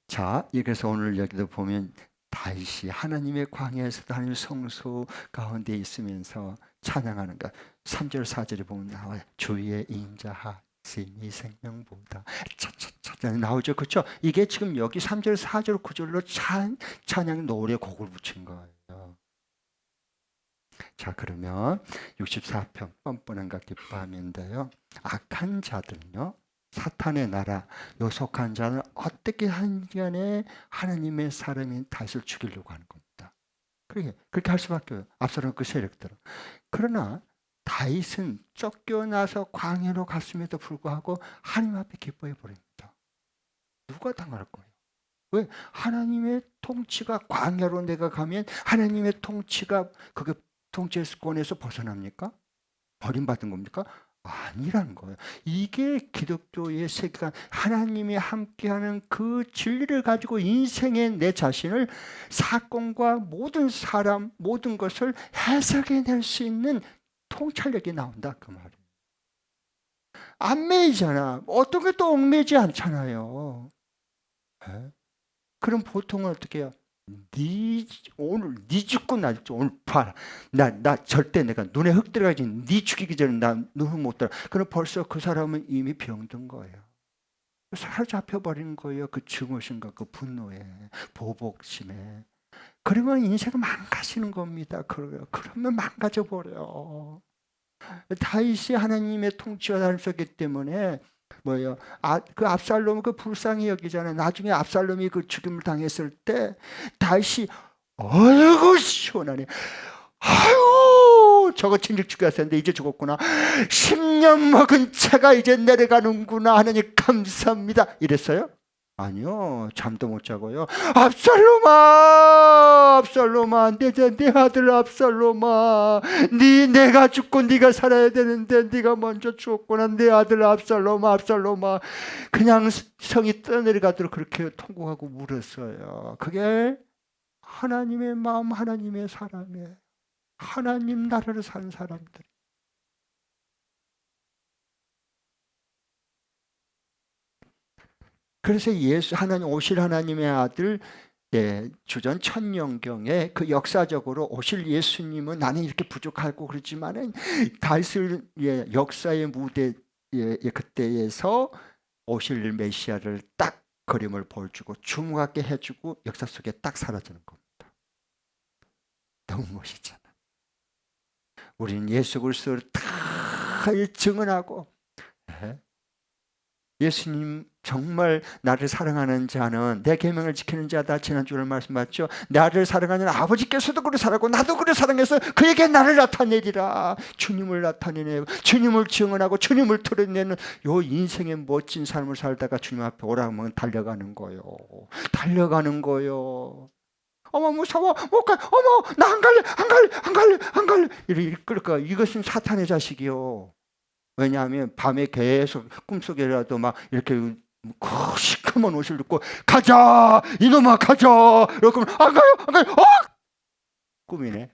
자, 그래서 오늘 여기도 보면 다윗이 하나님의 광야에서도 하나님의 성소 가운데 있으면서 찬양하는 것. 3절 4절에 보면 나와요. 주의 인자하심이 생명보다 차차차 나오죠. 그렇죠? 이게 지금 여기 3절 4절 9절로 찬양 노래 곡을 붙인 거예요. 자, 그러면 64편 뻔뻔한가 기뻐하면데요. 악한 자들은요. 사탄의 나라, 요속한 자는 어떻게 한간에 하나님의 사람인 다윗을 죽이려고 하는 겁니다. 그렇게 할 수밖에 없어요. 앞서는 그 세력들은. 그러나 다윗은 쫓겨나서 광야로 갔음에도 불구하고 하나님 앞에 기뻐해 버립니다. 누가 당할 거예요? 왜? 하나님의 통치가 광야로 내가 가면 하나님의 통치가 그게 통치권에서 벗어납니까? 버림받은 겁니까? 아니라는 거예요. 이게 기독교의 세계관, 하나님이 함께하는 그 진리를 가지고 인생의 내 자신을 사건과 모든 사람, 모든 것을 해석해낼 수 있는 통찰력이 나온다 그 말이에요. 안 매이잖아. 어떤 게 또 얽매이지 않잖아요. 에? 그럼 보통은 어떻게 해요? 오늘 네 죽고 나 죽고 오늘 봐라. 나 절대 내가 눈에 흙 들어가지. 네 죽이기 전에 나 눈을 못 들어. 그럼 벌써 그 사람은 이미 병든 거예요. 사로잡혀 버리는 거예요. 그 증오심과 그 분노에, 보복심에. 그러면 인생은 망가지는 겁니다. 그러면 망가져 버려. 다윗이 하나님의 통치와 다녔기 때문에 뭐예요? 그 압살롬 그 불쌍히 여기잖아요. 나중에 압살롬이 그 죽임을 당했을 때 다윗이 어이구 시원하네. 아유 저거 진즉 죽였었는데 이제 죽었구나. 10년 먹은 채가 이제 내려가는구나. 하나님 감사합니다. 이랬어요? 아니요. 잠도 못 자고요. 압살롬아 내 아들 압살롬아 내가 죽고 네가 살아야 되는데 네가 먼저 죽었구나. 내 아들 압살롬아 그냥 성이 떠내려가도록 그렇게 통곡하고 울었어요. 그게 하나님의 마음, 하나님의 사람이에요. 하나님 나라를 사는 사람들. 그래서 하나님 오실 하나님의 아들 주전 천년경에 그 역사적으로 오실 예수님은 나는 이렇게 부족하고 그렇지만은 다윗을 역사의 무대 그때에서 오실 메시아를 딱 그림을 보여주고 주목하게 해주고 역사 속에 딱 사라지는 겁니다. 너무 멋있잖아. 우리는 예수 그리스도를 다 증언하고 예수님 정말 나를 사랑하는 자는 내 계명을 지키는 자다. 지난주에 말씀하셨죠. 나를 사랑하는 아버지께서도 그래 사랑하고 나도 그래 사랑해서 그에게 나를 나타내리라. 주님을 나타내고 주님을 증언하고 주님을 드러내는 요 인생의 멋진 삶을 살다가 주님 앞에 오라면 달려가는 거예요. 달려가는 거예요. 어머 무서워 못 가. 어머 나 안 갈래. 그러니까 이것은 사탄의 자식이요. 왜냐하면 밤에 계속 꿈속에라도 막 이렇게 시커먼 옷을 입고 가자 이놈아 가자 이렇게 안 가요 꿈이네.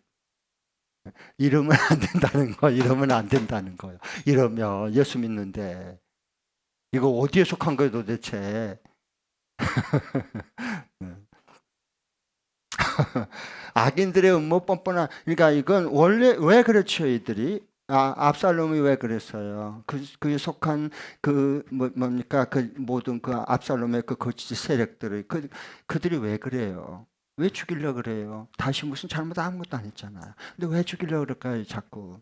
이러면 안 된다는 거. 이러면 안 된다는 거예요. 이러면 예수 믿는데 이거 어디에 속한 거예요 도대체. 악인들의 음모 뻔뻔한. 그러니까 이건 원래 왜 그렇죠 이들이. 압살롬이 왜 그랬어요? 그에 속한 뭡니까 그 모든 그 압살롬의 그 거짓 세력들이 그들이 왜 그래요? 왜 죽이려 그래요? 다시 무슨 잘못 아무것도 안 했잖아요. 근데 왜 죽이려 그럴까요? 자꾸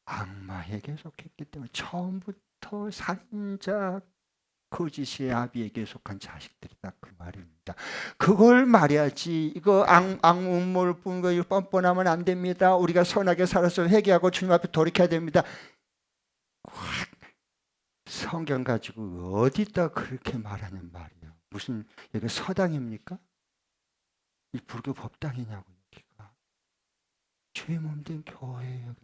악마에게 속했기 때문에 처음부터 살인자 거짓의 아비에게 속한 자식들이다 그 말입니다. 그걸 말해야지. 이거 악음모를 뿌는 거 이거 뻔뻔하면 안 됩니다. 우리가 선하게 살아서 회개하고 주님 앞에 돌이켜야 됩니다. 성경 가지고 어디다 그렇게 말하는 말이에요. 무슨 여기 서당입니까? 이 불교 법당이냐고 여기가. 주의 몸된 교회예요.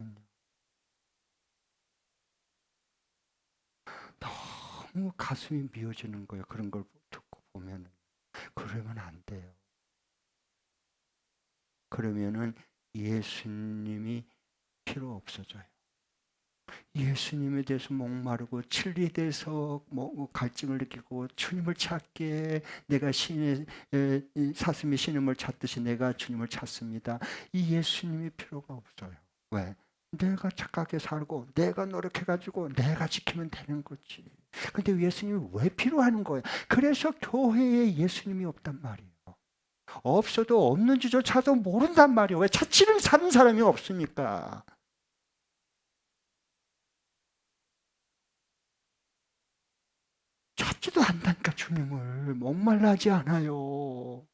너무 가슴이 미어지는 거예요. 그런 걸 듣고 보면. 그러면 안 돼요. 그러면은 예수님이 필요 없어져요. 예수님에 대해서 목마르고 진리돼서 갈증을 느끼고 주님을 찾기에 내가 신의 사슴이 신임을 찾듯이 내가 주님을 찾습니다. 이 예수님이 필요가 없어요. 왜? 내가 착하게 살고 내가 노력해가지고 내가 지키면 되는 거지. 근데 예수님이 왜 필요한 거예요? 그래서 교회에 예수님이 없단 말이에요. 없어도 없는 줄조차도 모른단 말이에요. 왜? 찾지는 사는 사람이 없으니까. 찾지도 않다니까 주님을. 목말라하지 않아요.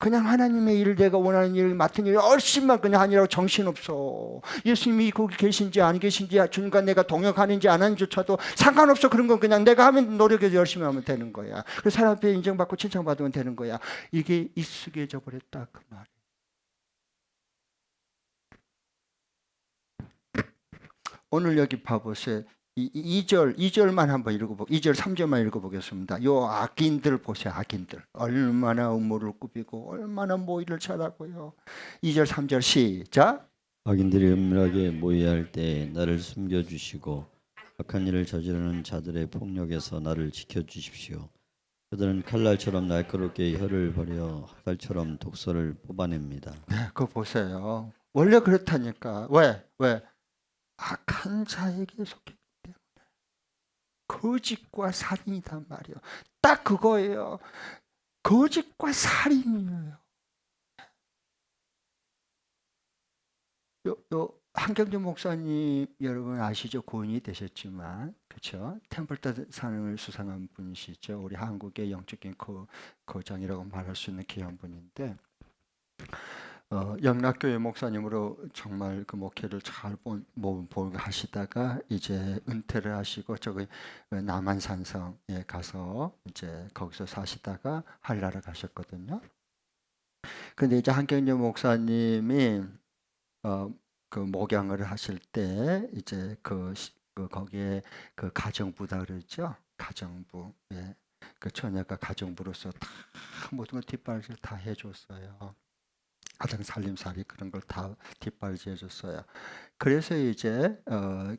그냥 하나님의 일, 내가 원하는 일, 맡은 일 얼씬만 그냥 하느라고 정신없어. 예수님이 거기 계신지 안 계신지, 주님과 내가 동역하는지 안 하는지조차도 상관없어. 그런 건 그냥 내가 하면 노력해서 열심히 하면 되는 거야. 그래서 사람 앞에 인정받고 칭찬받으면 되는 거야. 이게 익숙해져 버렸다 그 말. 오늘 여기 봐보세요. 2절만 한번 읽어보, 2절, 3절만 읽어보겠습니다. 요 악인들 보세요, 악인들. 얼마나 음모를 꾸미고, 얼마나 모의를 잘하고요. 2절, 3절 시작. 악인들이 은밀하게 모의할 때 나를 숨겨주시고 악한 일을 저지르는 자들의 폭력에서 나를 지켜주십시오. 그들은 칼날처럼 날카롭게 혀를 버려 화살처럼 독서를 뽑아냅니다. 네, 그거 보세요. 원래 그렇다니까. 왜? 악한 자에게 속했기 때문에. 거짓과 살인이단 말이에요. 딱 그거예요. 거짓과 살인이에요. 한경준 목사님 여러분 아시죠? 고인이 되셨지만 그렇죠? 템플턴 상을 수상한 분이시죠. 우리 한국의 영적인 거장이라고 말할 수 있는 귀한 분인데 영락교회 목사님으로 정말 그 목회를 잘 하시다가 이제 은퇴를 하시고 저기 남한산성에 가서 이제 거기서 사시다가 한라를 가셨거든요. 근데 이제 한경준 목사님이 그 목양을 하실 때 이제 거기에 그 가정부다 그러죠. 가정부. 예. 그 처녀가 가정부로서 다 모든 걸 뒷바라지를 다 해줬어요. 가정 살림살이 그런 걸 다 뒷바라지 해줬어요. 그래서 이제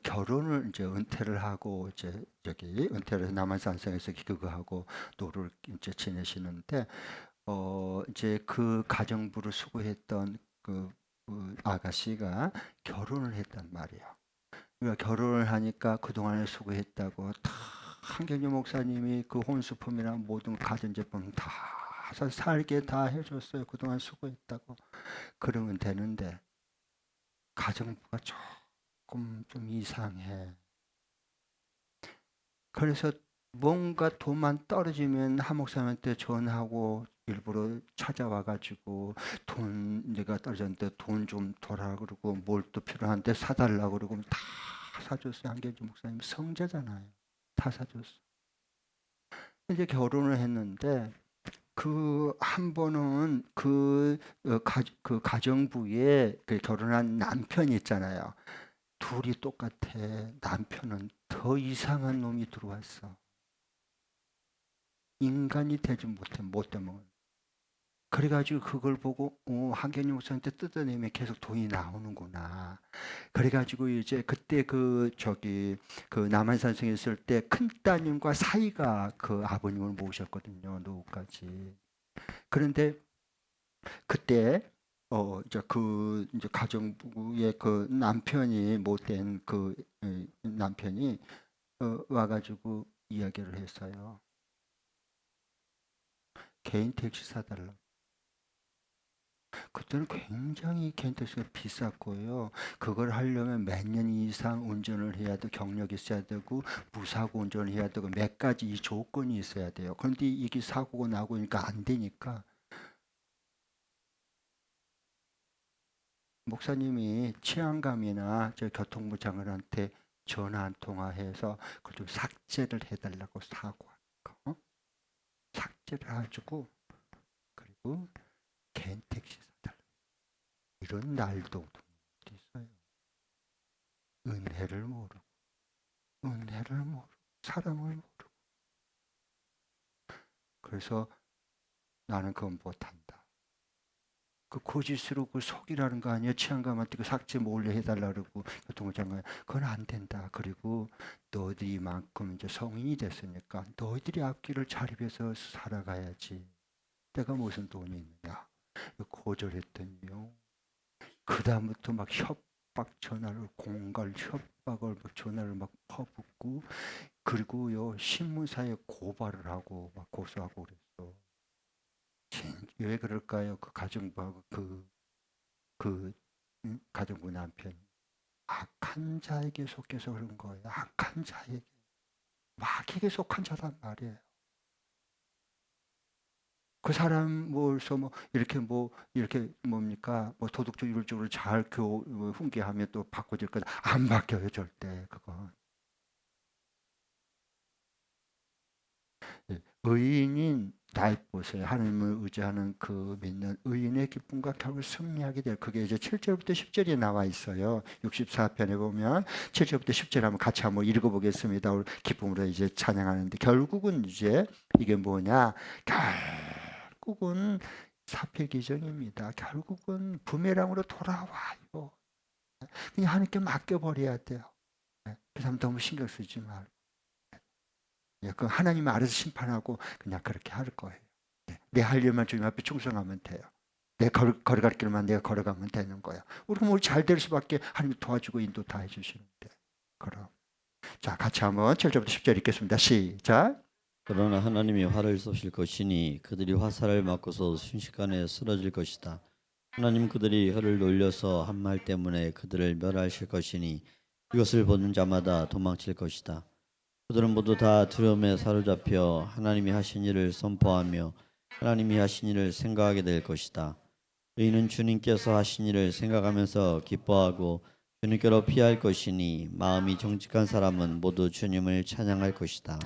결혼을 이제 은퇴를 하고 이제 여기 은퇴를 해서 남한산성에서 그거하고 노를 이제 지내시는데 이제 그 가정부를 수고했던 그 아가씨가 결혼을 했단 말이에요. 그러니까 결혼을 하니까 그동안에 수고했다고 다 한경주 목사님이 그 혼수품이나 모든 가전제품 다 살게 다 해줬어요. 그동안 수고했다고. 그러면 되는데 가정부가 조금 좀 이상해. 그래서 뭔가 돈만 떨어지면 한 목사님한테 전화하고 일부러 찾아와 가지고 돈 내가 떨어졌는데 돈 좀 줘라 그러고 뭘 또 필요한데 사달라고 그러고 다 사줬어요. 한경주 목사님 성자잖아요. 다 사줬어. 이제 결혼을 했는데 그 한 번은 그 가정부에 그 결혼한 남편이 있잖아요. 둘이 똑같아. 남편은 더 이상한 놈이 들어왔어. 인간이 되지 못해 먹은. 그래가지고 그걸 보고 한경영 목사한테 뜯어내면 계속 돈이 나오는구나. 그래가지고 이제 그때 그 남한산성에 있을 때 큰 따님과 사이가 그 아버님을 모셨거든요. 노후까지. 그런데 그때 이제 가정부의 그 남편이 못된 그 남편이 와가지고 이야기를 했어요. 개인 택시 사달라고. 그때는 굉장히 개인 택시가 비쌌고요. 그걸 하려면 몇 년 이상 운전을 해야 되고 경력이 있어야 되고 무사고 운전을 해야 되고 몇 가지 이 조건이 있어야 돼요. 그런데 이게 사고가 나고 그러니까 안 되니까 목사님이 치안감이나 저 교통부 장관한테 전화 한 통화해서 그걸 좀 삭제를 해달라고 사과하고 삭제를 해주고 그리고 개인 택시 사달라. 이런 날도 어디 있어요. 은혜를 모르고 사랑을 모르고 그래서 나는 그건 못한다. 그 거짓으로 그 속이라는 거 아니야? 치안감한테 그 삭제 몰래 해달라 그러고 교통부 장관 그건 안 된다. 그리고 너희들이만큼 이제 성인이 됐으니까 너희들이 앞길을 자립해서 살아가야지. 내가 무슨 돈이 있느냐? 거절했더니요. 그 다음부터 막 협박 전화를 공갈 협박을 막 전화를 막 퍼붓고 그리고요 신문사에 고발을 하고 막 고소하고 그랬어. 왜 그럴까요? 그 가정부 그 가정부 남편 악한 자에게 속해서 그런 거예요. 악한 자에게 마귀에게 속한 자란 말이에요. 그 사람 뭐서 뭐 이렇게 뭡니까 뭐 도덕적 윤리적으로 잘 훈계하면 또 바꿔질 거다. 안 바뀌어요 절대 그건. 예. 의인인 나의 보세요. 하나님을 의지하는 그 믿는 의인의 기쁨과 결국 승리하게 될 그게 이제 7절부터 10절에 나와 있어요. 64편에 보면 7절부터 10절 한번 같이 한번 읽어보겠습니다. 우리 기쁨으로 이제 찬양하는데 결국은 이제 이게 뭐냐? 결국은 사필기정입니다. 결국은 부메랑으로 돌아와요. 그냥 하나님께 맡겨버려야 돼요. 그 사람 너무 신경 쓰지 말고. 그 하나님이 알아서 심판하고 그냥 그렇게 할 거예요. 내 할 일만 주님 앞에 충성하면 돼요. 내 걸어갈 길만 내가 걸어가면 되는 거야. 우리가 뭘 잘 될 수밖에 하나님이 도와주고 인도 다 해주시는데. 그럼 자 같이 한번 7절부터 10절 읽겠습니다. 시작. 그러나 하나님이 화를 쏘실 것이니 그들이 화살을 맞고서 순식간에 쓰러질 것이다. 하나님 그들이 혀를 놀려서 한 말 때문에 그들을 멸하실 것이니 이것을 보는 자마다 도망칠 것이다. 그들은 모두 다 두려움에 사로잡혀 하나님이 하신 일을 선포하며 하나님이 하신 일을 생각하게 될 것이다. 의인은 주님께서 하신 일을 생각하면서 기뻐하고 주님께로 피할 것이니 마음이 정직한 사람은 모두 주님을 찬양할 것이다.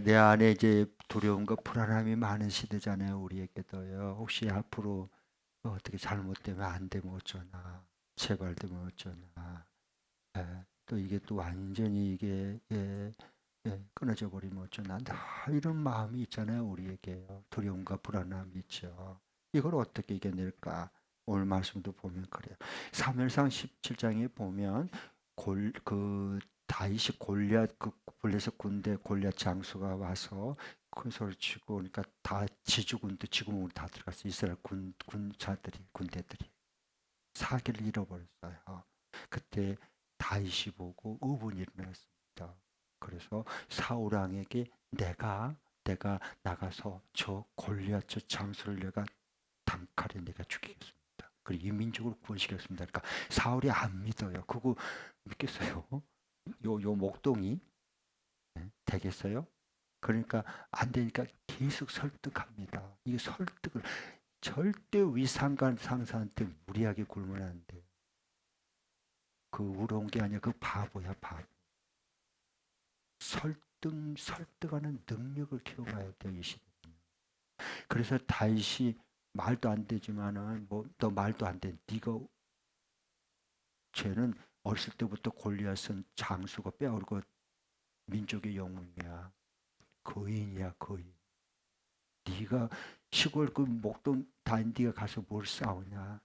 내 안에 이제 두려움과 불안함이 많은 시대잖아요. 우리에게도요. 혹시 앞으로 어떻게 잘못되면 안 되면 어쩌나, 재발되면 어쩌나. 또 이게 또 완전히 이게 끊어져 버리면 어쩌나. 늘 이런 마음이 있잖아요. 우리에게요. 두려움과 불안함이 있죠. 이걸 어떻게 이겨낼까? 오늘 말씀도 보면 그래요. 사무엘상 17장에 보면 그 다윗이 골리앗 그 블레셋 군대 골리앗 장수가 와서 큰 소리 치고 그러니까 다 지주군도 지구멍으로 다 들어갔어. 이스라엘 군사들이 군대들이 사기를 잃어버렸어요. 그때 다윗이 보고 의분이 일어났습니다. 그래서 사울 왕에게 내가 나가서 저 골리앗 저 장수를 내가 단칼에 내가 죽이겠습니다. 그리고 이 민족을 구원시켰습니다. 그러니까 사울이 안 믿어요. 그거 믿겠어요? 요 목동이 되겠어요? 그러니까 안 되니까 계속 설득합니다. 이 설득을 절대 위상관 상사한테 무리하게 굴면 안 돼요. 그 우롱 게 아니야. 그 바보야 바보. 설득하는 능력을 키워가야 돼요. 이 시대는. 그래서 다윗이 말도 안 되지만은 뭐 너 말도 안 돼. 네가 쟤는 어렸을 때부터 골리앗은 장수가 빼앗고 민족의 영웅이야. 거인이야 거인. 네가 시골 그 목동 다인 네가 가서 뭘 싸우냐.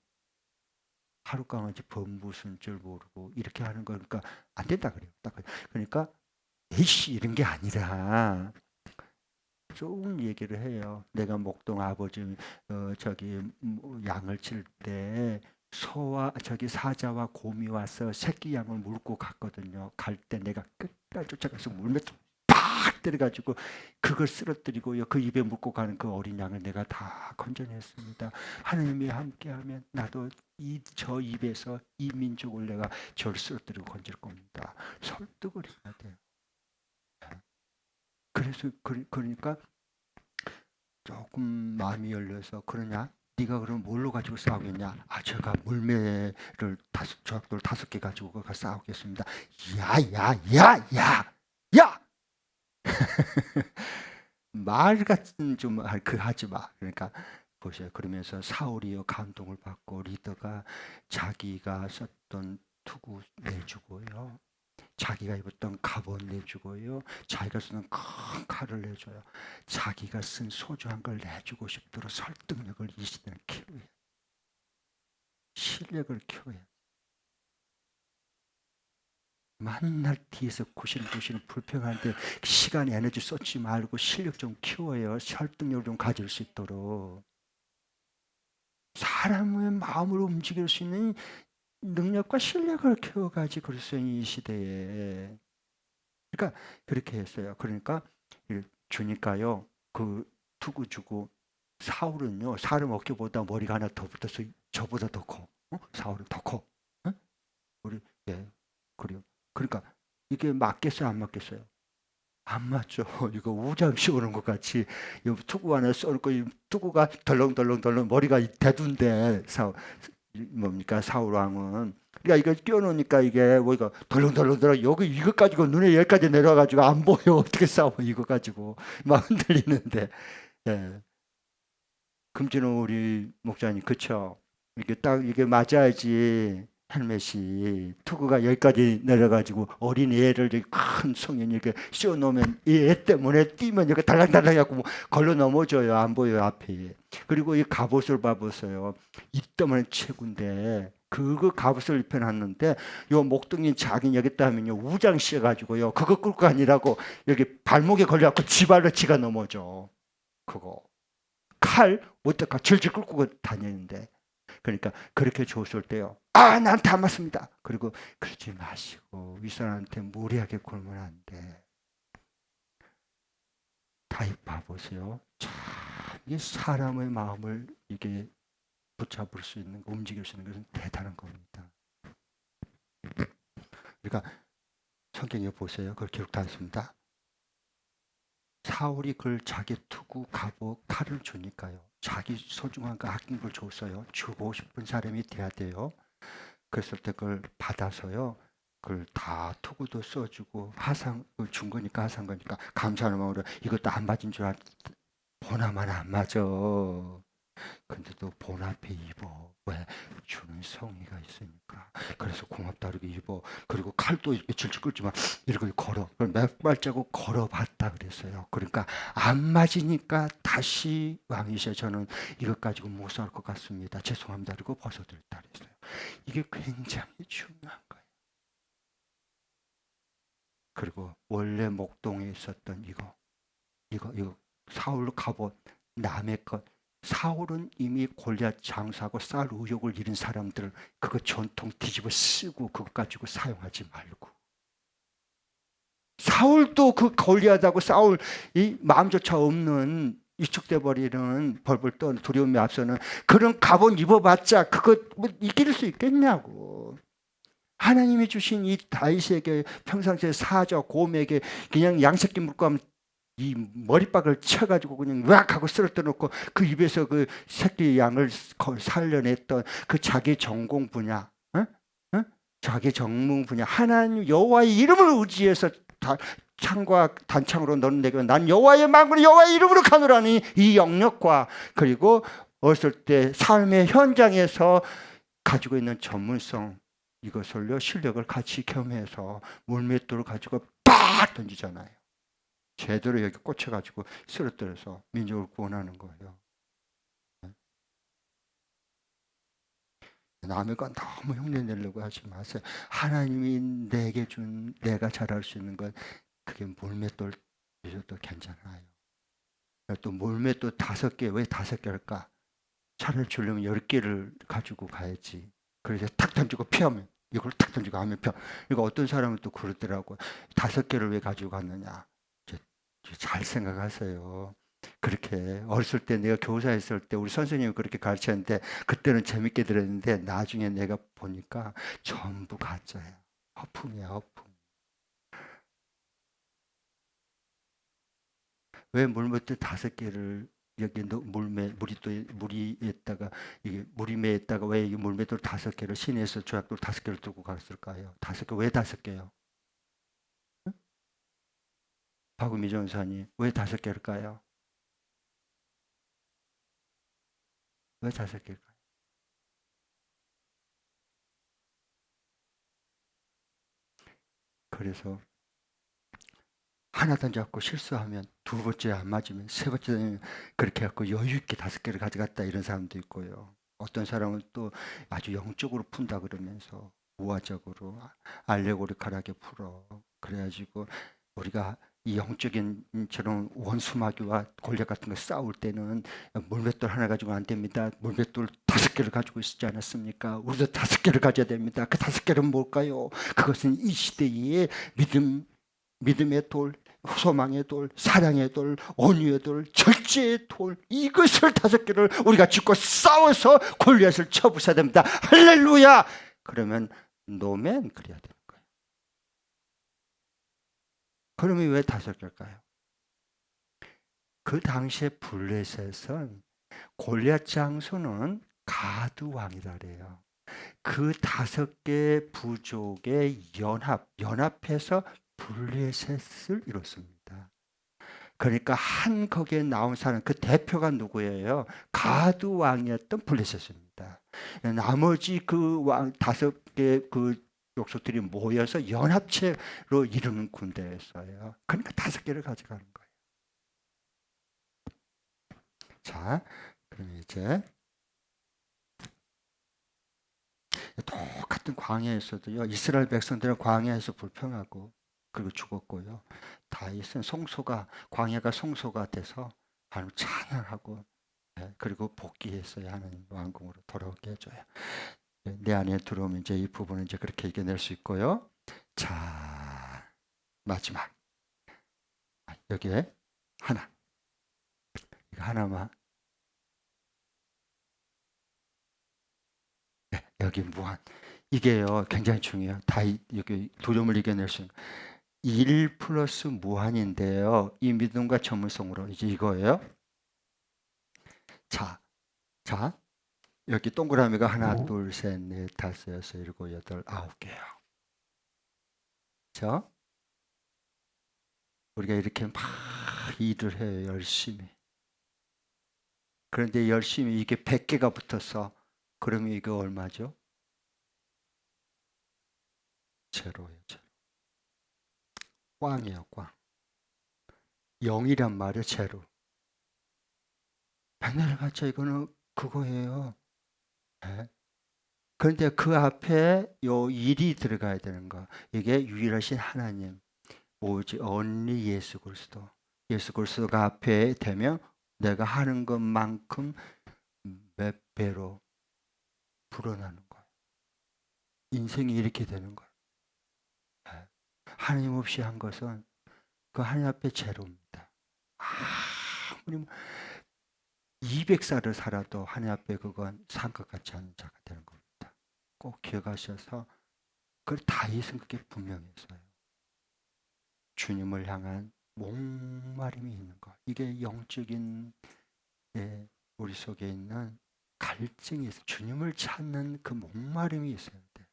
하루 강아지 범부순 줄 모르고 이렇게 하는 거니까 안 된다 그래요. 딱 그러니까 에이씨 이런 게 아니라 좋은 얘기를 해요. 내가 목동 아버지 양을 칠 때 소와 사자와 곰이 와서 새끼 양을 물고 갔거든요. 갈 때 내가 끝까지 쫓아가서 물매트 팍 때려가지고 그걸 쓰러뜨리고요. 그 입에 물고 가는 그 어린 양을 내가 다 건져냈습니다. 하나님이 함께하면 나도 저 입에서 이 민족을 내가 저를 쓰러뜨리고 건질 겁니다. 설득을 해야 돼요. 그래서 그러니까 조금 마음이 열려서 그러냐? 네가 그럼 뭘로 가지고 싸우겠냐? 제가 물매를 저학돌 5개 가지고 가 싸우겠습니다. 야! 말 같은 좀 하지 마. 그러니까 보세요. 그러면서 사울이요 감동을 받고 리더가 자기가 썼던 투구 내주고요. 자기가 입었던 갑옷 내주고요. 자기가 쓰는 큰 칼을 내줘요. 자기가 쓴 소중한 걸 내주고 싶도록 설득력을 이 시대는 키워요. 실력을 키워야 돼. 만날 뒤에서 구실구실 불평하는데 시간 에너지 쏟지 말고 실력 좀 키워요. 설득력을 좀 가질 수 있도록. 사람의 마음을 움직일 수 있는 능력과 실력을 키워가지 그랬어요. 이 시대에. 그러니까 그렇게 했어요. 그러니까 주니까요. 그 투구 주고 사울은요. 사람 어깨보다 머리가 하나 더 붙어서 저보다 더 커. 사울은 더 커. 어? 우리 예. 그래요. 그러니까 이게 맞겠어요? 안 맞겠어요? 안 맞죠. 이거 우장 씌우는 것 같이 이 투구 하나 쏘고 이 투구가 덜렁덜렁 머리가 대둔데 뭡니까 사울 왕은 그러니까 이거 끼워놓으니까 이게 뭐 이거 덜렁덜렁 여기 이거 가지고 눈에 여기까지 내려가지고 안 보여. 어떻게 싸워 이거 가지고 막 흔들리는데 예. 금지는 우리 목사님 그쵸? 이게 딱 이게 맞아야지 헬멧이 투구가 여기까지 내려가지고 어린 애를 이렇게 큰 성인이 이렇게 씌워놓으면 이 애 때문에 뛰면 이렇게 달랑달랑 해갖고 뭐 걸러 넘어져요. 안 보여요 앞이. 그리고 이 갑옷을 봐보세요. 이 때문에 최고인데 그거 갑옷을 입혀놨는데 요 목둥이 자기 여기다 하면요 우장 씌워가지고요 그거 끌고 아니라고 여기 발목에 걸려갖고 지발로 지가 넘어져. 그거. 칼 어떡하 질질 끌고 다니는데 그러니까 그렇게 줬을 때요. 아, 난 다 맞습니다. 그리고 그러지 마시고 윗사람한테 무리하게 굴면 안 돼. 다입 봐보세요. 참 이 사람의 마음을 이게 붙잡을 수 있는 움직일 수 있는 것은 대단한 겁니다. 그러니까 성경에 보세요. 그걸 기록되어 있습니다. 사울이 그걸 자기 투구 갑옷 칼을 주니까요. 자기 소중한 거 아낀 걸 줬어요. 주고 싶은 사람이 돼야 돼요. 그랬을 때 그걸 받아서요. 그걸 다 투구도 써주고 하상 준 거니까 하상 거니까 감사하는 마음으로 이것도 안 맞은 줄 보나마나 안 맞아. 근데도 본 앞에 입어. 왜? 주는 성의가 있으니까. 그래서 고맙다 이렇게 입어. 그리고 칼도 이렇게 질질 끌지만 이렇게 걸어. 몇 발자국 걸어봤다 그랬어요. 그러니까 안 맞으니까 다시 왕이셔 저는 이것 가지고 못 살 것 같습니다. 죄송합니다. 그리고 벗어들었다 그랬어요. 이게 굉장히 중요한 거예요. 그리고 원래 목동에 있었던 이거 사울로 갑옷 남의 것 사울은 이미 골리앗 장사하고 쌀 의욕을 잃은 사람들 그거 전통 뒤집어 쓰고 그거 가지고 사용하지 말고 사울도 그 골리앗하고 싸울 이 마음조차 없는 위축돼 버리는 벌벌 떠는 두려움에 앞서는 그런 갑옷 입어봤자 그거 뭐 이길 수 있겠냐고. 하나님이 주신 이 다윗에게 평상시에 사자 곰에게 그냥 양새끼 물고 하면 이 머리박을 쳐가지고 그냥 으악 하고 쓰러뜨려 놓고 그 입에서 그 새끼 양을 살려냈던 그 자기 전공 분야, 어? 어? 자기 전문 분야 하나님 여호와의 이름을 의지해서 창과 단창으로 너는 내게 난 여호와의 망군이 여호와의 이름으로 가노라니 이 영역과 그리고 어렸을 때 삶의 현장에서 가지고 있는 전문성 이것을요 실력을 같이 겸해서 물맷돌을 가지고 빡 던지잖아요. 제대로 여기 꽂혀가지고 쓰러뜨려서 민족을 구원하는 거예요. 남의 건 너무 흉내내려고 하지 마세요. 하나님이 내게 준 내가 잘할 수 있는 건 그게 물맷돌 주셔도 괜찮아요. 또 물맷돌 5개 왜 5개 할까? 차를 주려면 10개를 가지고 가야지. 그래서 탁 던지고 피하면 이걸 탁 던지고 하면 피하. 그러니까 어떤 사람은 또 그러더라고요. 5개를 왜 가지고 갔느냐. 잘 생각하세요. 그렇게 어렸을 때 내가 교사했을 때 우리 선생님이 그렇게 가르쳤는데 그때는 재밌게 들었는데 나중에 내가 보니까 전부 가짜예요. 허풍이야 허풍. 왜 물맷돌 5개를 여기 무리에다가 이게 무리매에다가 왜 이 물맷돌 5개를 시내에서 조약돌 5개를 두고 갔을까요? 5개 왜 5개요? 응? 박우미 전사님 왜 5개일까요? 왜 5개일까요? 그래서 하나 던졌고 실수하면 두 번째 안 맞으면 세 번째 그렇게 해갖고 여유 있게 5개를 가져갔다 이런 사람도 있고요. 어떤 사람은 또 아주 영적으로 푼다 그러면서 우화적으로 알레고리컬하게 풀어. 그래가지고 우리가 이 영적인 저런 원수마귀와 골리앗 같은 거 싸울 때는 물맷돌 하나 가지고 안 됩니다. 물맷돌 5개를 가지고 있지 않았습니까? 우리도 5개를 가져야 됩니다. 그 5개는 뭘까요? 그것은 이 시대의 믿음의 돌, 소망의 돌, 사랑의 돌, 온유의 돌, 절제의 돌, 이것을 5개를 우리가 짚고 싸워서 골리앗을 쳐부숴야 됩니다. 할렐루야! 그러면 노맨 그래야 되는 거예요. 그러면 왜 5개일까요? 그 당시에 블레셋은 골리앗 장수는 가드 왕이다 그래요. 그 5개 부족의 연합해서 블레셋을 이뤘습니다. 그러니까 한 거기에 나온 사람 그 대표가 누구예요? 가드 왕이었던 블레셋입니다. 나머지 그 왕 5개 그 족속들이 모여서 연합체로 이루는 군대였어요. 그러니까 5개를 가져가는 거예요. 자, 그럼 이제 똑같은 광야에서도요. 이스라엘 백성들은 광야에서 불평하고 그리고 죽었고요. 다윗은 광야가 송소가 돼서 하나님 찬양하고 그리고 복귀했어요. 하나님 왕궁으로 돌아오게 해줘요. 내 안에 들어오면 이제 이 부분은 이제 그렇게 이겨낼 수 있고요. 자, 마지막 여기에 하나 이거 하나만 여기 무한 이게요 굉장히 중요해요. 다윗 여기 두려움을 이겨낼 수 있는 1 플러스 무한인데요. 이 믿음과 전문성으로 이제 이거예요. 자, 여기 동그라미가 하나, 둘, 셋, 넷, 다섯, 여섯, 일곱, 여덟, 9개요. 그렇죠? 우리가 이렇게 막 일을 해요. 열심히. 그런데 열심히 이게 100개가 붙었어. 그러면 이거 얼마죠? 제로예요. 제로. 꽝이에요. 꽝. 0이란 말이에요. 제로. 백날 가짜 이거는 그거예요. 네? 그런데 그 앞에 요 1이 들어가야 되는 거. 이게 유일하신 하나님. 오직 언리 예수 그리스도. 예수 그리스도가 앞에 되면 내가 하는 것만큼 몇 배로 불어나는 거예요. 인생이 이렇게 되는 거예요. 하나님 없이 한 것은 그 하나님 앞에 제로입니다. 아무리 200살을 살아도 하나님 앞에 그건 산것 같지 않은 자가 되는 겁니다. 꼭 기억하셔서 그 다윗은 그게 분명했어요. 주님을 향한 목마름이 있는 것. 이게 영적인 우리 속에 있는 갈증이 있어요. 주님을 찾는 그 목마름이 있어야 돼요.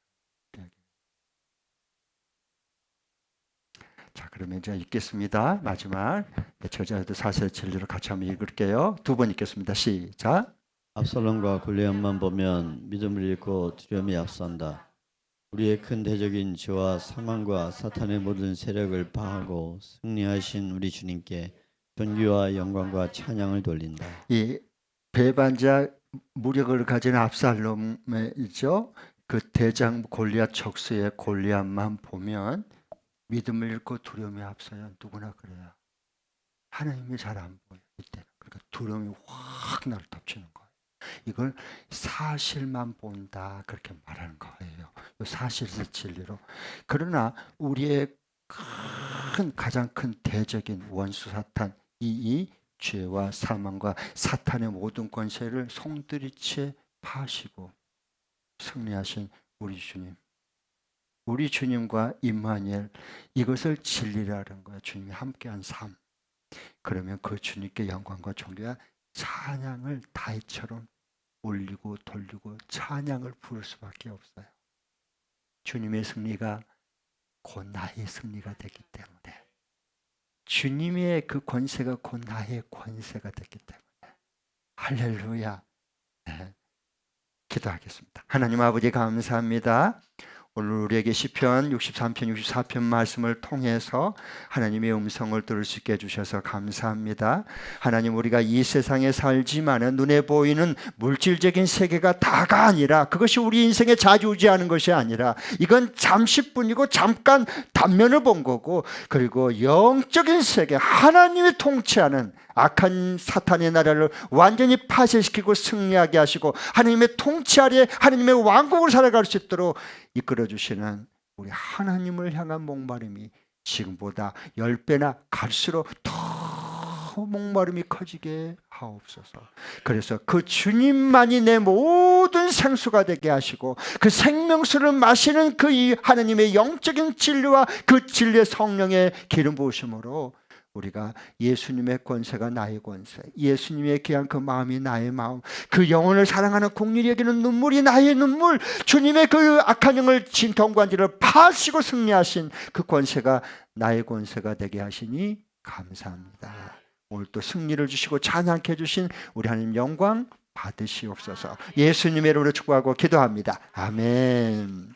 자, 그러면 이제 읽겠습니다. 마지막 저자도 사실 진리로 같이 한번 읽을게요. 2번 읽겠습니다. 시작. 압살롬과 골리앗만 보면 믿음을 잃고 두려움이 앞선다. 우리의 큰 대적인 죄와 사망과 사탄의 모든 세력을 파하고 승리하신 우리 주님께 존귀와 영광과 찬양을 돌린다. 이 배반자 무력을 가진 압살롬이죠. 그 대장 골리앗 적수의 골리앗만 보면 믿음을 잃고 두려움이 앞서요. 누구나 그래요. 하나님이 잘 안 보여요. 이때는. 그러니까 두려움이 확 나를 덮치는 거예요. 이걸 사실만 본다 그렇게 말하는 거예요. 사실을 진리로. 그러나 우리의 가장 큰 대적인 원수 사탄 이 죄와 사망과 사탄의 모든 권세를 송두리째 파시고 승리하신 우리 주님. 우리 주님과 임마누엘 이것을 진리라는 거예요. 주님이 함께한 삶. 그러면 그 주님께 영광과 존귀와 찬양을 다윗처럼 올리고 돌리고 찬양을 부를 수밖에 없어요. 주님의 승리가 곧 나의 승리가 되기 때문에 주님의 그 권세가 곧 나의 권세가 됐기 때문에 할렐루야. 네. 기도하겠습니다. 하나님 아버지 감사합니다. 오늘 우리에게 시편 63편, 64편 말씀을 통해서 하나님의 음성을 들을 수 있게 해주셔서 감사합니다. 하나님, 우리가 이 세상에 살지만은 눈에 보이는 물질적인 세계가 다가 아니라, 그것이 우리 인생에 좌지우지하는 것이 아니라, 이건 잠시뿐이고 잠깐 단면을 본 거고, 그리고 영적인 세계, 하나님이 통치하는 악한 사탄의 나라를 완전히 파쇄시키고 승리하게 하시고 하나님의 통치 아래 하나님의 왕국을 살아갈 수 있도록 이끌어 주시는 우리 하나님을 향한 목마름이 지금보다 10배나 갈수록 더 목마름이 커지게 하옵소서. 그래서 그 주님만이 내 모든 생수가 되게 하시고, 그 생명수를 마시는 그 하나님의 영적인 진리와 그 진리의 성령의 기름 부으심으로 우리가 예수님의 권세가 나의 권세, 예수님의 귀한 그 마음이 나의 마음, 그 영혼을 사랑하는 국률이 여기는 눈물이 나의 눈물, 주님의 그 악한 영을 진통관지를 파시고 승리하신 그 권세가 나의 권세가 되게 하시니 감사합니다. 오늘 또 승리를 주시고 찬양케 해주신 우리 하나님 영광 받으시옵소서. 예수님의 이름으로 축복하고 기도합니다. 아멘.